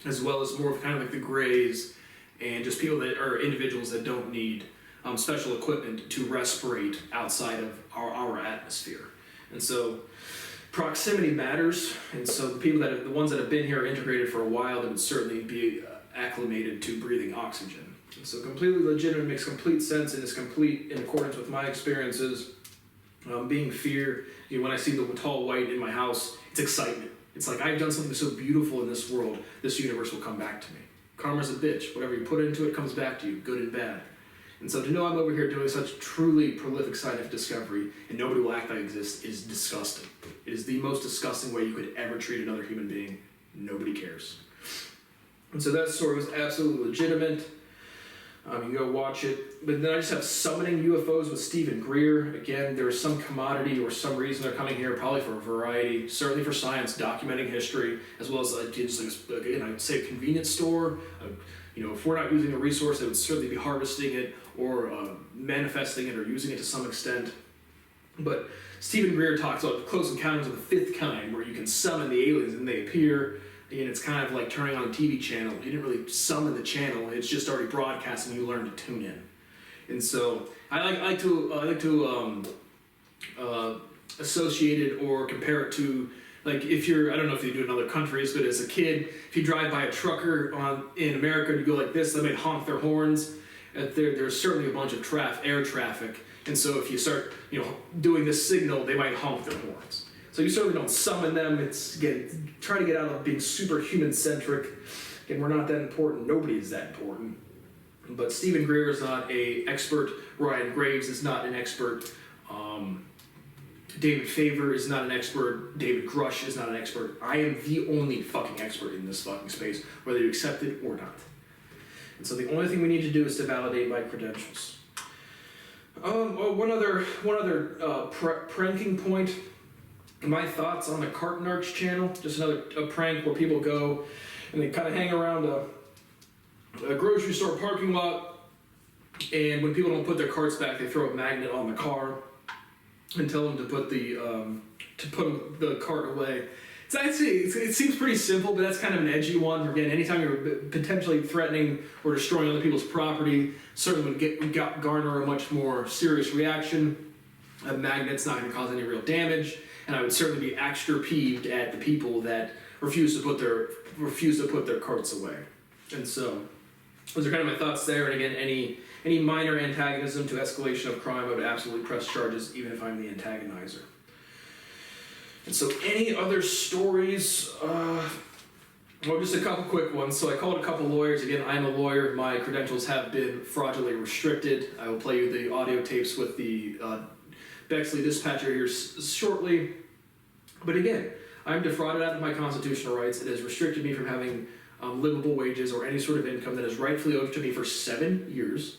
as well as more of kind of like the Greys and just people that are individuals that don't need special equipment to respirate outside of our atmosphere. And so proximity matters, and so the ones that have been here are integrated for a while, they would certainly be acclimated to breathing oxygen. And so completely legitimate, makes complete sense, and is complete in accordance with my experiences. Being fear, when I see the tall white in my house, it's excitement. It's like, I've done something so beautiful in this world, this universe will come back to me. Karma's a bitch. Whatever you put into it comes back to you, good and bad. And so to know I'm over here doing such truly prolific scientific discovery and nobody will act like I exist is disgusting. It is the most disgusting way you could ever treat another human being. Nobody cares. And so that story was absolutely legitimate. You can go watch it. But then I just have Summoning UFOs with Stephen Greer. Again, there's some commodity or some reason they're coming here, probably for a variety, certainly for science, documenting history, as well as, again, I'd say a convenience store. If we're not using a resource, they would certainly be harvesting it or manifesting it or using it to some extent. But Stephen Greer talks about Close Encounters of the Fifth Kind, where you can summon the aliens and they appear. And it's kind of like turning on a TV channel. You didn't really summon the channel; it's just already broadcasting. You learn to tune in, and so I like to associate it or compare it to, like, if you're, I don't know if they do it in other countries, but as a kid, if you drive by a trucker in America and you go like this, they might honk their horns. There's certainly a bunch of air traffic, and so if you start doing this signal, they might honk their horns. So you certainly don't summon them. It's, again, try to get out of being super human-centric. Again, we're not that important. Nobody is that important. But Stephen Greer is not an expert. Ryan Graves is not an expert. David Faber is not an expert. David Grush is not an expert. I am the only fucking expert in this fucking space, whether you accept it or not. And so the only thing we need to do is to validate my credentials. One other pranking point. My thoughts on the Carton Arch channel, just another prank where people go and they kind of hang around a grocery store parking lot, and when people don't put their carts back, they throw a magnet on the car and tell them to put the cart away. It seems pretty simple, but that's kind of an edgy one. Again, anytime you're potentially threatening or destroying other people's property, certainly would garner a much more serious reaction. A magnet's not going to cause any real damage. And I would certainly be extra peeved at the people that refuse to put their carts away. And so those are kind of my thoughts there. And again, any minor antagonism to escalation of crime, I would absolutely press charges, even if I'm the antagonizer. And so any other stories? Just a couple quick ones. So I called a couple lawyers. Again, I'm a lawyer. My credentials have been fraudulently restricted. I will play you the audio tapes with the Bexley Dispatcher here shortly. But again, I'm defrauded out of my constitutional rights. It has restricted me from having livable wages or any sort of income that is rightfully owed to me for 7 years.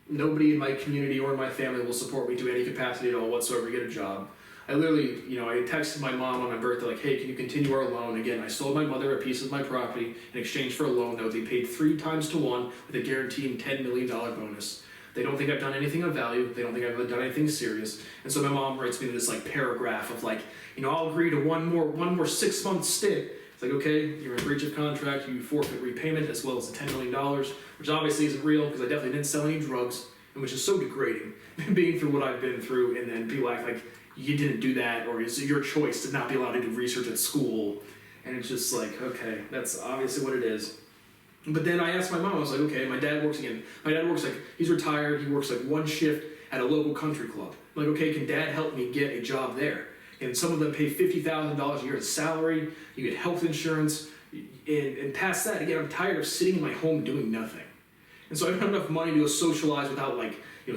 Nobody in my community or in my family will support me to any capacity at all whatsoever to get a job. I literally, I texted my mom on my birthday like, hey, can you continue our loan? Again, I sold my mother a piece of my property in exchange for a loan that would be paid 3 times to 1 with a guaranteed $10 million bonus. They don't think I've done anything of value. They don't think I've done anything serious. And so my mom writes me this paragraph of I'll agree to one more 6-month stint. It's like, okay, you're in breach of contract. You forfeit repayment as well as the $10 million, which obviously isn't real because I definitely didn't sell any drugs, and which is so degrading, being through what I've been through, and then people act like you didn't do that, or it's your choice to not be allowed to do research at school. And it's just like, okay, that's obviously what it is. But then I asked my mom, I was like, okay, my dad works he's retired, he works one shift at a local country club. I'm like, okay, can dad help me get a job there? And some of them pay $50,000 a year as salary, you get health insurance, and past that, again, I'm tired of sitting in my home doing nothing. And so I don't have enough money to go socialize without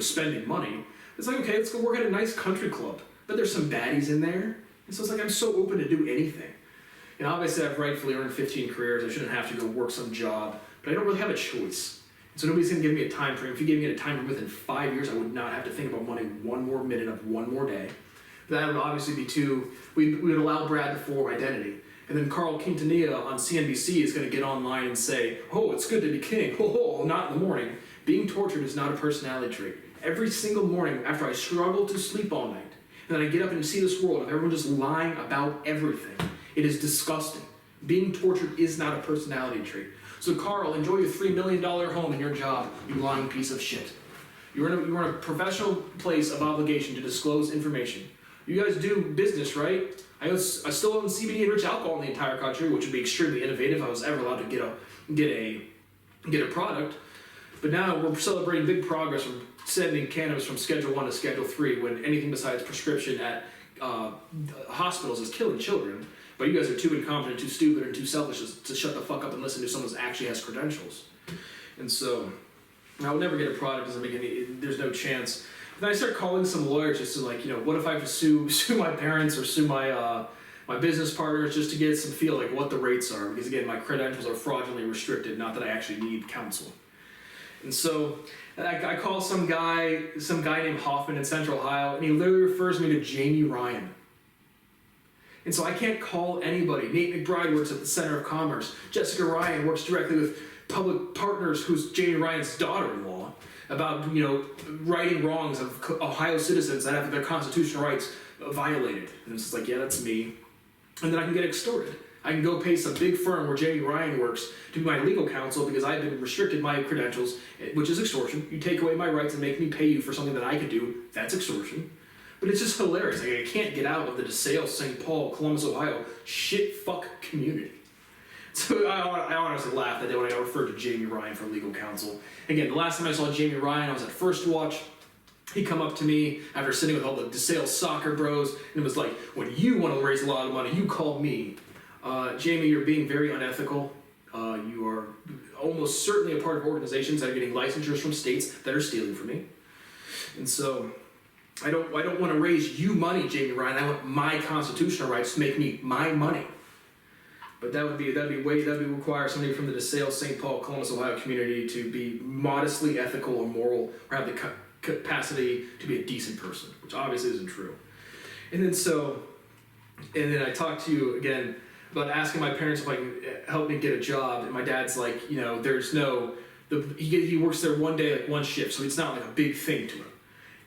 spending money. It's like, okay, let's go work at a nice country club. But there's some baddies in there. And so it's like, I'm so open to do anything. And obviously I've rightfully earned 15 careers. I shouldn't have to go work some job, but I don't really have a choice. And so nobody's gonna give me a time frame. If you gave me a time frame within 5 years, I would not have to think about money one more minute of one more day. That would obviously be we would allow Brad to form identity. And then Carl Quintanilla on CNBC is gonna get online and say, oh, it's good to be king. Oh, not in the morning. Being tortured is not a personality trait. Every single morning after I struggle to sleep all night, and then I get up and see this world of everyone just lying about everything. It is disgusting. Being tortured is not a personality trait. So Carl, enjoy your $3 million home and your job, you lying piece of shit. You're in a professional place of obligation to disclose information. You guys do business, right? I still own CBD and rich alcohol in the entire country, which would be extremely innovative if I was ever allowed to get a product. But now we're celebrating big progress. We're sending cannabis from Schedule 1 to Schedule 3 when anything besides prescription at hospitals is killing children. But you guys are too incompetent, too stupid, and too selfish to shut the fuck up and listen to someone who actually has credentials. And so, I will never get a product. Doesn't make any. There's no chance. Then I start calling some lawyers just to what if I have to sue my parents or sue my my business partners just to get some feel like what the rates are, because again, my credentials are fraudulently restricted. Not that I actually need counsel. And so I call some guy named Hoffman in Central Ohio, and he literally refers me to Jamie Ryan. And so I can't call anybody. Nate McBride works at the Center of Commerce. Jessica Ryan works directly with Public Partners, who's Jamie Ryan's daughter-in-law, about righting wrongs of Ohio citizens that have their constitutional rights violated. And it's just like, yeah, that's me. And then I can get extorted. I can go pay some big firm where Jamie Ryan works to be my legal counsel because I've been restricted my credentials, which is extortion. You take away my rights and make me pay you for something that I could do, that's extortion. But it's just hilarious. I can't get out of the DeSales, St. Paul, Columbus, Ohio shit-fuck community. So I honestly laughed that day when I got referred to Jamie Ryan for legal counsel. Again, the last time I saw Jamie Ryan, I was at First Watch. He come up to me after sitting with all the DeSales soccer bros, and it was like, when you want to raise a lot of money, you call me. Jamie, you're being very unethical. You are almost certainly a part of organizations that are getting licensures from states that are stealing from me. And so I don't want to raise you money, Jamie Ryan. I want my constitutional rights to make me my money. But that would require somebody from the DeSales, St. Paul, Columbus, Ohio community to be modestly ethical or moral, or have the capacity to be a decent person, which obviously isn't true. And then I talked to you again about asking my parents if I can help me get a job, and my dad's like, there's no, he works there one day, like one shift, so it's not like a big thing to him.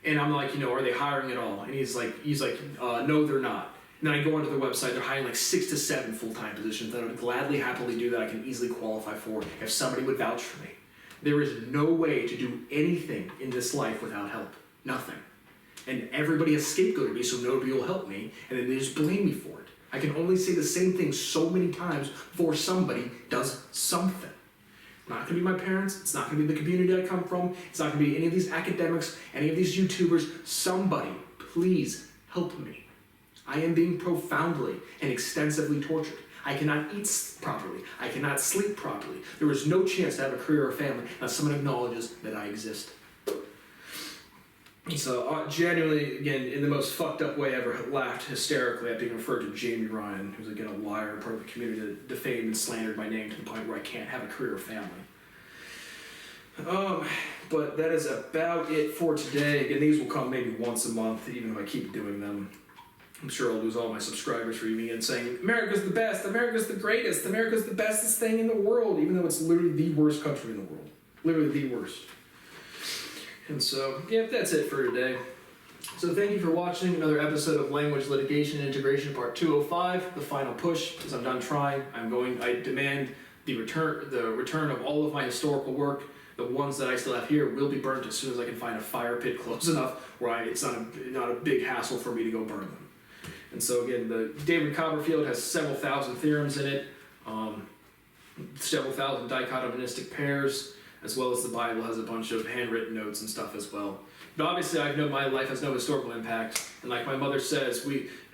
And I'm like, are they hiring at all? And he's like, no, they're not. And then I go onto their website, they're hiring like 6 to 7 full-time positions that I would gladly, happily do that I can easily qualify for if somebody would vouch for me. There is no way to do anything in this life without help. Nothing. And everybody has scapegoated me, so nobody will help me, and then they just blame me for it. I can only say the same thing so many times before somebody does something. It's not going to be my parents, it's not going to be the community I come from, it's not going to be any of these academics, any of these YouTubers. Somebody, please help me. I am being profoundly and extensively tortured. I cannot eat properly. I cannot sleep properly. There is no chance to have a career or family unless someone acknowledges that I exist. So, genuinely, again, in the most fucked up way ever, laughed hysterically at being referred to Jamie Ryan, who's again a liar and part of the community that defamed and slandered my name to the point where I can't have a career or family. But that is about it for today. Again, these will come maybe once a month, even if I keep doing them. I'm sure I'll lose all my subscribers for me and saying, America's the best, America's the greatest, America's the bestest thing in the world, even though it's literally the worst country in the world. Literally the worst. And so, yeah, that's it for today. So thank you for watching another episode of Language Litigation and Integration Part 205, the final push, because I'm done trying. I demand the return of all of my historical work. The ones that I still have here will be burnt as soon as I can find a fire pit close enough where it's not a big hassle for me to go burn them. And so again, the David Copperfield has several thousand theorems in it, several thousand dichotomistic pairs, as well as the Bible has a bunch of handwritten notes and stuff as well. But obviously I know my life has no historical impact, and like my mother says,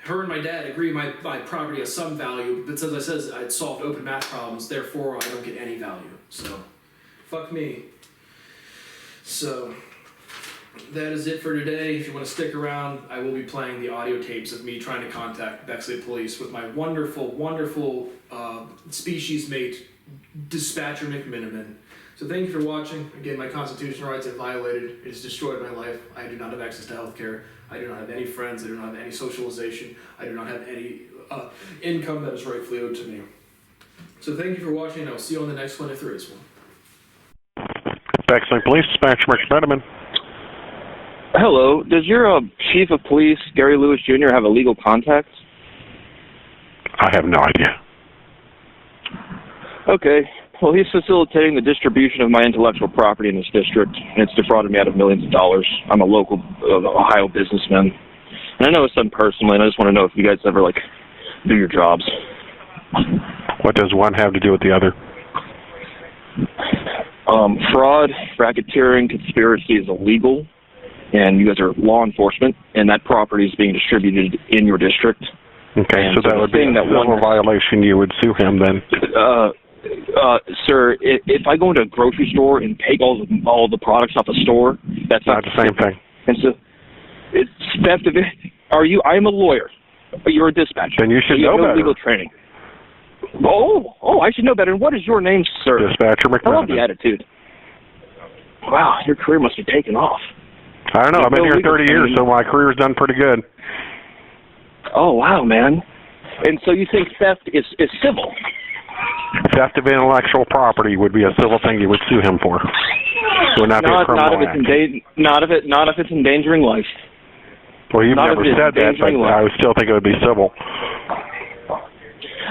her and my dad agree my property has some value, but since I says I'd solved open math problems, therefore I don't get any value. So, fuck me. So, that is it for today. If you want to stick around, I will be playing the audio tapes of me trying to contact Bexley Police with my wonderful, wonderful species mate, Dispatcher McMiniman. So thank you for watching. Again, my constitutional rights are violated. It has destroyed my life. I do not have access to healthcare. I do not have any friends. I do not have any socialization. I do not have any income that is rightfully owed to me. So thank you for watching, and I'll see you on the next one if there is one. Bexley Police, Dispatcher McMiniman. Hello. Does your chief of police, Gary Lewis Jr., have a legal contact? I have no idea. Okay. Well, he's facilitating the distribution of my intellectual property in this district, and it's defrauded me out of millions of dollars. I'm a local Ohio businessman. And I know it's done personally, and I just want to know if you guys ever, do your jobs. What does one have to do with the other? Fraud, racketeering, conspiracy is illegal. and you guys are law enforcement, and that property is being distributed in your district. Okay, And so that would be a civil violation. You would sue him then. Sir, if I go into a grocery store and take all the products off the store, that's Not the same thing. And so, it's theft of it. I'm a lawyer. You're a dispatcher. Then you should so you know have no better. legal training. I should know better. And what is your name, sir? Dispatcher I love the McMenamin. attitude. Wow, your career must be taking off. I don't know. I've been no here legal 30 years, training. so my career's done pretty good. Oh, wow, man. And so you think theft is civil? Theft of intellectual property would be a civil thing you would sue him for. It would not be a criminal act. Not if it's endangering life. Well, you've not never if it's said that, but endangering life. I would still think it would be civil.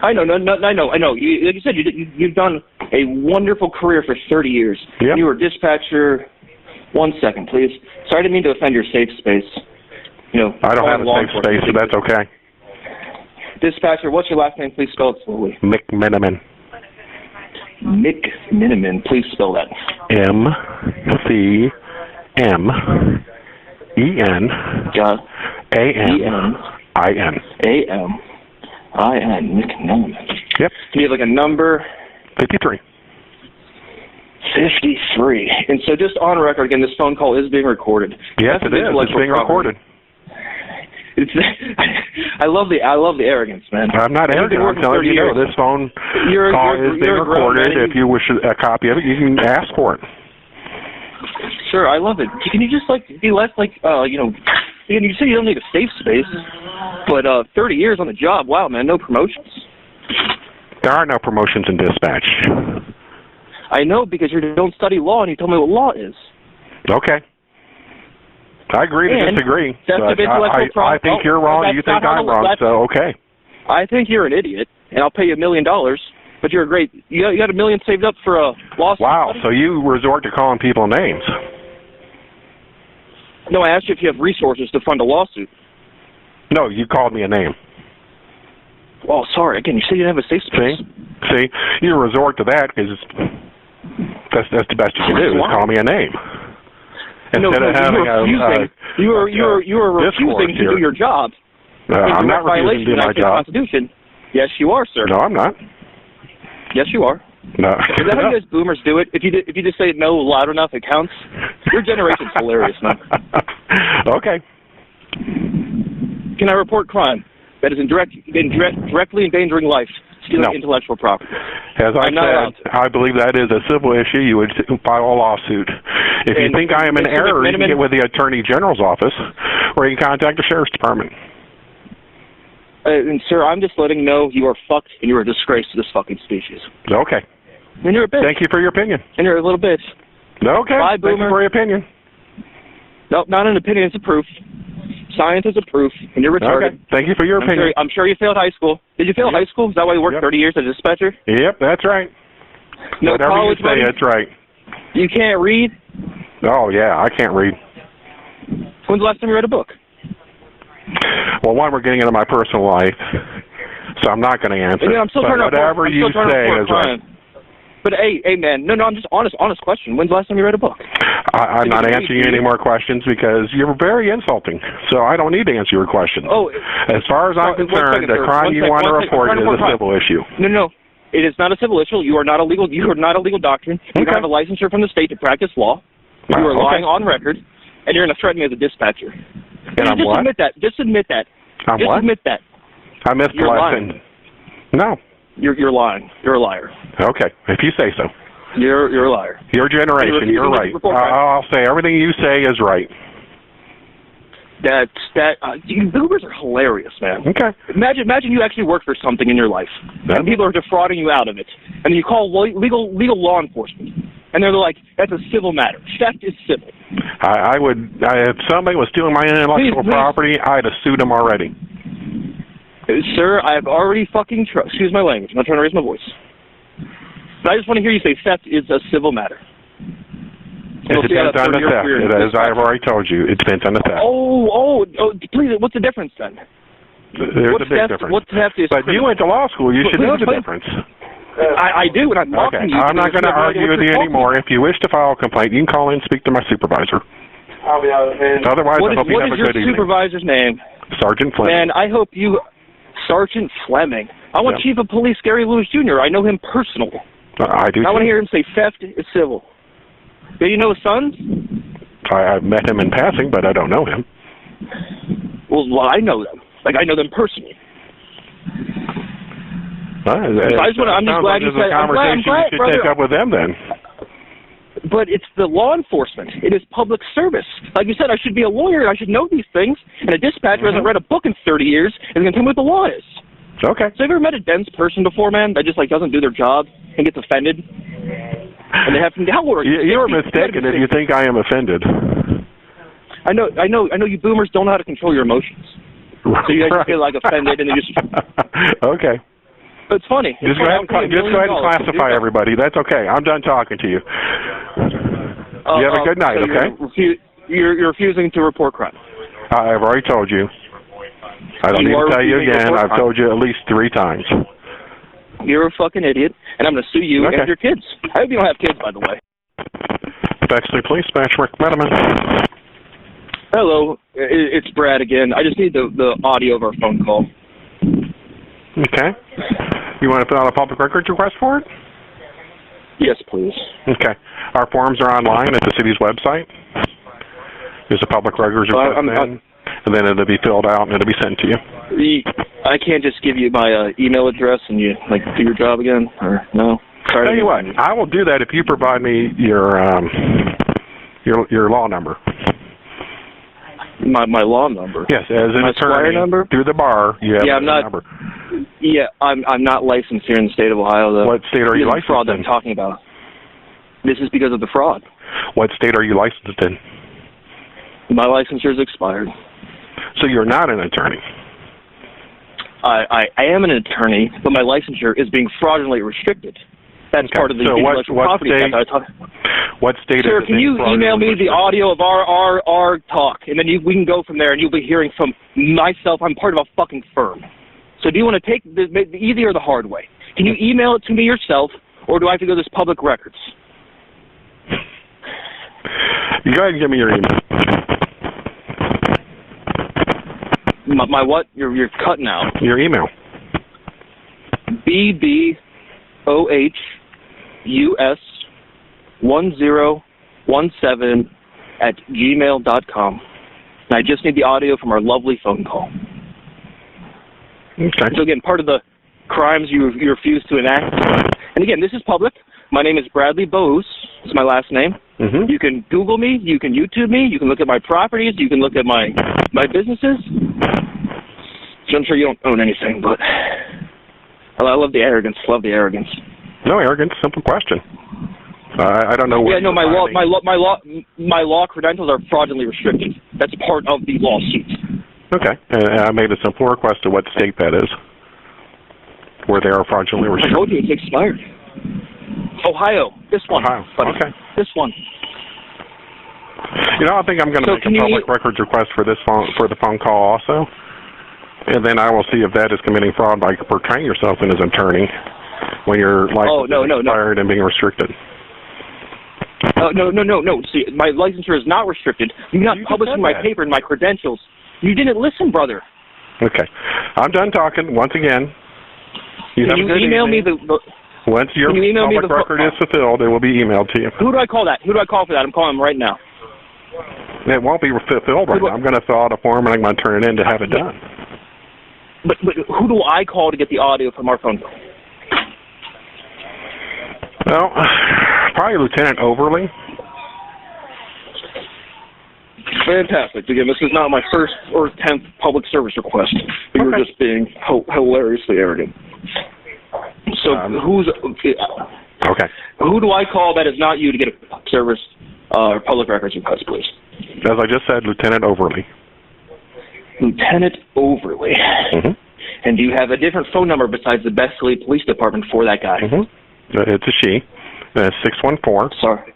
I know. I know. Like you said, you've done a wonderful career for 30 years. Yep. You were dispatcher. 1 second, please. Sorry, I didn't mean to offend your safe space. I don't have a safe space, so that's okay. Dispatcher, what's your last name? Please spell it slowly. McMenamin. McMenamin. Please spell that. McMenamin. Got AMIN. McMenamin. Yep. Do you have like a number? 53. 53. And so just on record, again, this phone call is being recorded. Yes, it is. It's being recorded. I love the arrogance, man. I'm not arrogant. I'm telling you, this phone call is being recorded. If you wish a copy of it, you can ask for it. Sure, I love it. Can you just be less you say you don't need a safe space, but 30 years on the job, wow, man, no promotions. There are no promotions in dispatch. I know, because you don't study law, and you told me what law is. Okay. I agree to disagree. But I think you're wrong. You think I'm wrong. So okay. I think you're an idiot, and I'll pay you $1 million. But you're great. You got $1 million saved up for a lawsuit. Wow. So you resort to calling people names? No, I asked you if you have resources to fund a lawsuit. No, you called me a name. Oh, sorry. Again, you said you didn't have a safe space. See, you resort to that because that's the best you can do. Is call me a name. Instead of having you are refusing to do your job. I'm not refusing to do my job. Constitution. Yes, you are, sir. No, I'm not. Yes, you are. No. Is that how you guys boomers do it? If you just say no loud enough, it counts. Your generation's hilarious, man. Okay. Can I report crime that is directly endangering life, stealing intellectual property? As I said, I believe that is a civil issue. You would file a lawsuit. If you think I am in error, you can get with the Attorney General's office, or you can contact the Sheriff's Department. And, sir, I'm just letting you know you are fucked and you're a disgrace to this fucking species. Okay. And you're a bitch. Thank you for your opinion. And you're a little bitch. Okay. Bye, boomer. Thank you for your opinion. Nope, not an opinion. It's a proof. Science is a proof, and you're retarded. Okay. Thank you for your opinion. I'm sure you failed high school. Did you fail high school? Is that why you worked 30 years as a dispatcher? Yep, that's right. No Whatever college you say, that's right. You can't read? Oh, yeah, I can't read. When's the last time you read a book? Well, one, we're getting into my personal life, so I'm not going to answer. I'm still trying to whatever you say is right. But hey, man, no, I'm just honest question. When's the last time you read a book? I'm not answering you any more questions because you're very insulting. So I don't need to answer your questions. Oh, as far as I'm concerned, the crime you want to report is a civil issue. No, it is not a civil issue. You are not a legal doctrine. You don't have a licensure from the state to practice law. You are lying on record, and you're going to threaten me as a dispatcher. And I'm what? Admit that. Just admit that. I'm what? Admit that. I missed the last thing. No. You're lying. You're a liar. Okay, if you say so. You're a liar. Your generation, you're right. I'll say everything you say is right. You boomers are hilarious, man. Okay. Imagine you actually work for something in your life, and people are defrauding you out of it, and you call legal law enforcement, and they're like, that's a civil matter. Theft is civil. If somebody was stealing my intellectual property, I'd have sued them already. Sir, I've already fucking excuse my language. I'm not trying to raise my voice. But I just want to hear you say theft is a civil matter. It depends on the theft. As I've already told you, it depends on the theft. Oh, please, what's the difference then? There's a big difference. What theft is But you went to law school. You should know the difference. I do, and I'm talking to you. I'm not going to argue with you anymore. If you wish to file a complaint, you can call in and speak to my supervisor. I'll be honest, man. Otherwise, I hope you have a good evening. What is your supervisor's name? Sergeant Fleming. Man, I hope you... Sergeant Fleming. I want Chief of Police Gary Lewis Jr. I know him personally. I do. I want to hear him say theft is civil. Do you know his sons? I've met him in passing, but I don't know him. Well, I know them. Like, I know them personally. I'm just glad you said... I'm glad, you should take up with them, then. But it's the law enforcement. It is public service. Like you said, I should be a lawyer. I should know these things. And a dispatcher hasn't read a book in 30 years and is going to tell me what the law is. Okay. So have you ever met a dense person before, man, that just, like, doesn't do their job and gets offended? And they have to... How old are you? You're mistaken if you think I am offended. I know you boomers don't know how to control your emotions. So you guys just get, like, offended and they just... Okay. It's funny. Just go ahead and classify everybody. That's okay. I'm done talking to you. You have a good night, okay? You're refusing to report crime. I've already told you. I don't need to tell you again. I've told you at least 3 times. You're a fucking idiot, and I'm going to sue you and your kids. I hope you don't have kids, by the way. Bexley Police, Rick Metaman. Hello, it's Brad again. I just need the audio of our phone call. Okay. You want to fill out a public records request for it? Yes, please. Okay. Our forms are online at the city's website. There's a public records request and then it'll be filled out and it'll be sent to you. I can't just give you my email address and you, like, do your job again? Or no? Sorry. Tell you what, I will do that if you provide me your law number. My law number? Yes, as an attorney number? Through the bar, you have I'm not, number. Yeah, I'm not licensed here in the state of Ohio, though. What state are you licensed fraud that in? I'm talking about. This is because of the fraud. What state are you licensed in? My licensure is expired. So you're not an attorney? I am an attorney, but my licensure is being fraudulently restricted. That's part of the intellectual property tax I talk. What state Sir, is it? Can you email me the audio of our talk, and then we can go from there, and you'll be hearing from myself. I'm part of a fucking firm. So do you want to take the easy or the hard way? Can you email it to me yourself, or do I have to go to this public records? You go ahead and give me your email. My what? You're cutting out. Your email. BBOHUS1017@gmail.com. And I just need the audio from our lovely phone call. Okay. So again, part of the crimes you refuse to enact. And again, this is public. My name is Bradley Bose. It's my last name. Mm-hmm. You can Google me. You can YouTube me. You can look at my properties. You can look at my businesses. So I'm sure you don't own anything, but I love the arrogance. Love the arrogance. No arrogance. Simple question. I don't know what. Yeah, no. My law credentials are fraudulently restricted. That's part of the lawsuit. Okay, and I made a simple request to what state that is, where they are fraudulently restricted. I told you it's expired. Ohio. This one. Ohio. Buddy. Okay. This one. You know, I think I'm going to make a public records request for the phone call also, and then I will see if that is committing fraud by portraying yourself as an attorney when your license is expired and being restricted. No. See, my licensure is not restricted. You're not publishing my paper and my credentials. You didn't listen, brother. Okay. I'm done talking. Once again, Can you email me the once your public record is fulfilled, it will be emailed to you. Who do I call that? Who do I call for that? I'm calling him right now. It won't be fulfilled right now. I'm going to fill out a form and I'm going to turn it in to have it done. But who do I call to get the audio from our phone call? Well, probably Lieutenant Overly. Fantastic. Again, this is not my first or 10th public service request. You were just being hilariously arrogant. So Okay. Who do I call that is not you to get a service or public records request, please? As I just said, Lieutenant Overly. Lieutenant Overly. Mm-hmm. And do you have a different phone number besides the Bexley Police Department for that guy? Mm-hmm. It's a she. 614. Sorry.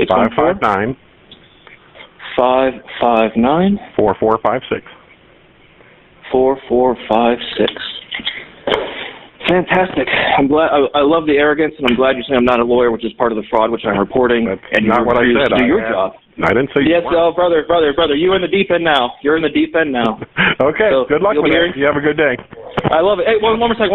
559. 559. 4456. 4456. Fantastic. I'm glad. I love the arrogance, and I'm glad you say I'm not a lawyer, which is part of the fraud, which I'm reporting. That's and not what I said. Do your job. I didn't say Yes, you weren't. brother, you're in the deep end now. You're in the deep end now. Okay, So, good luck with it. You have a good day. I love it. Hey, one more second.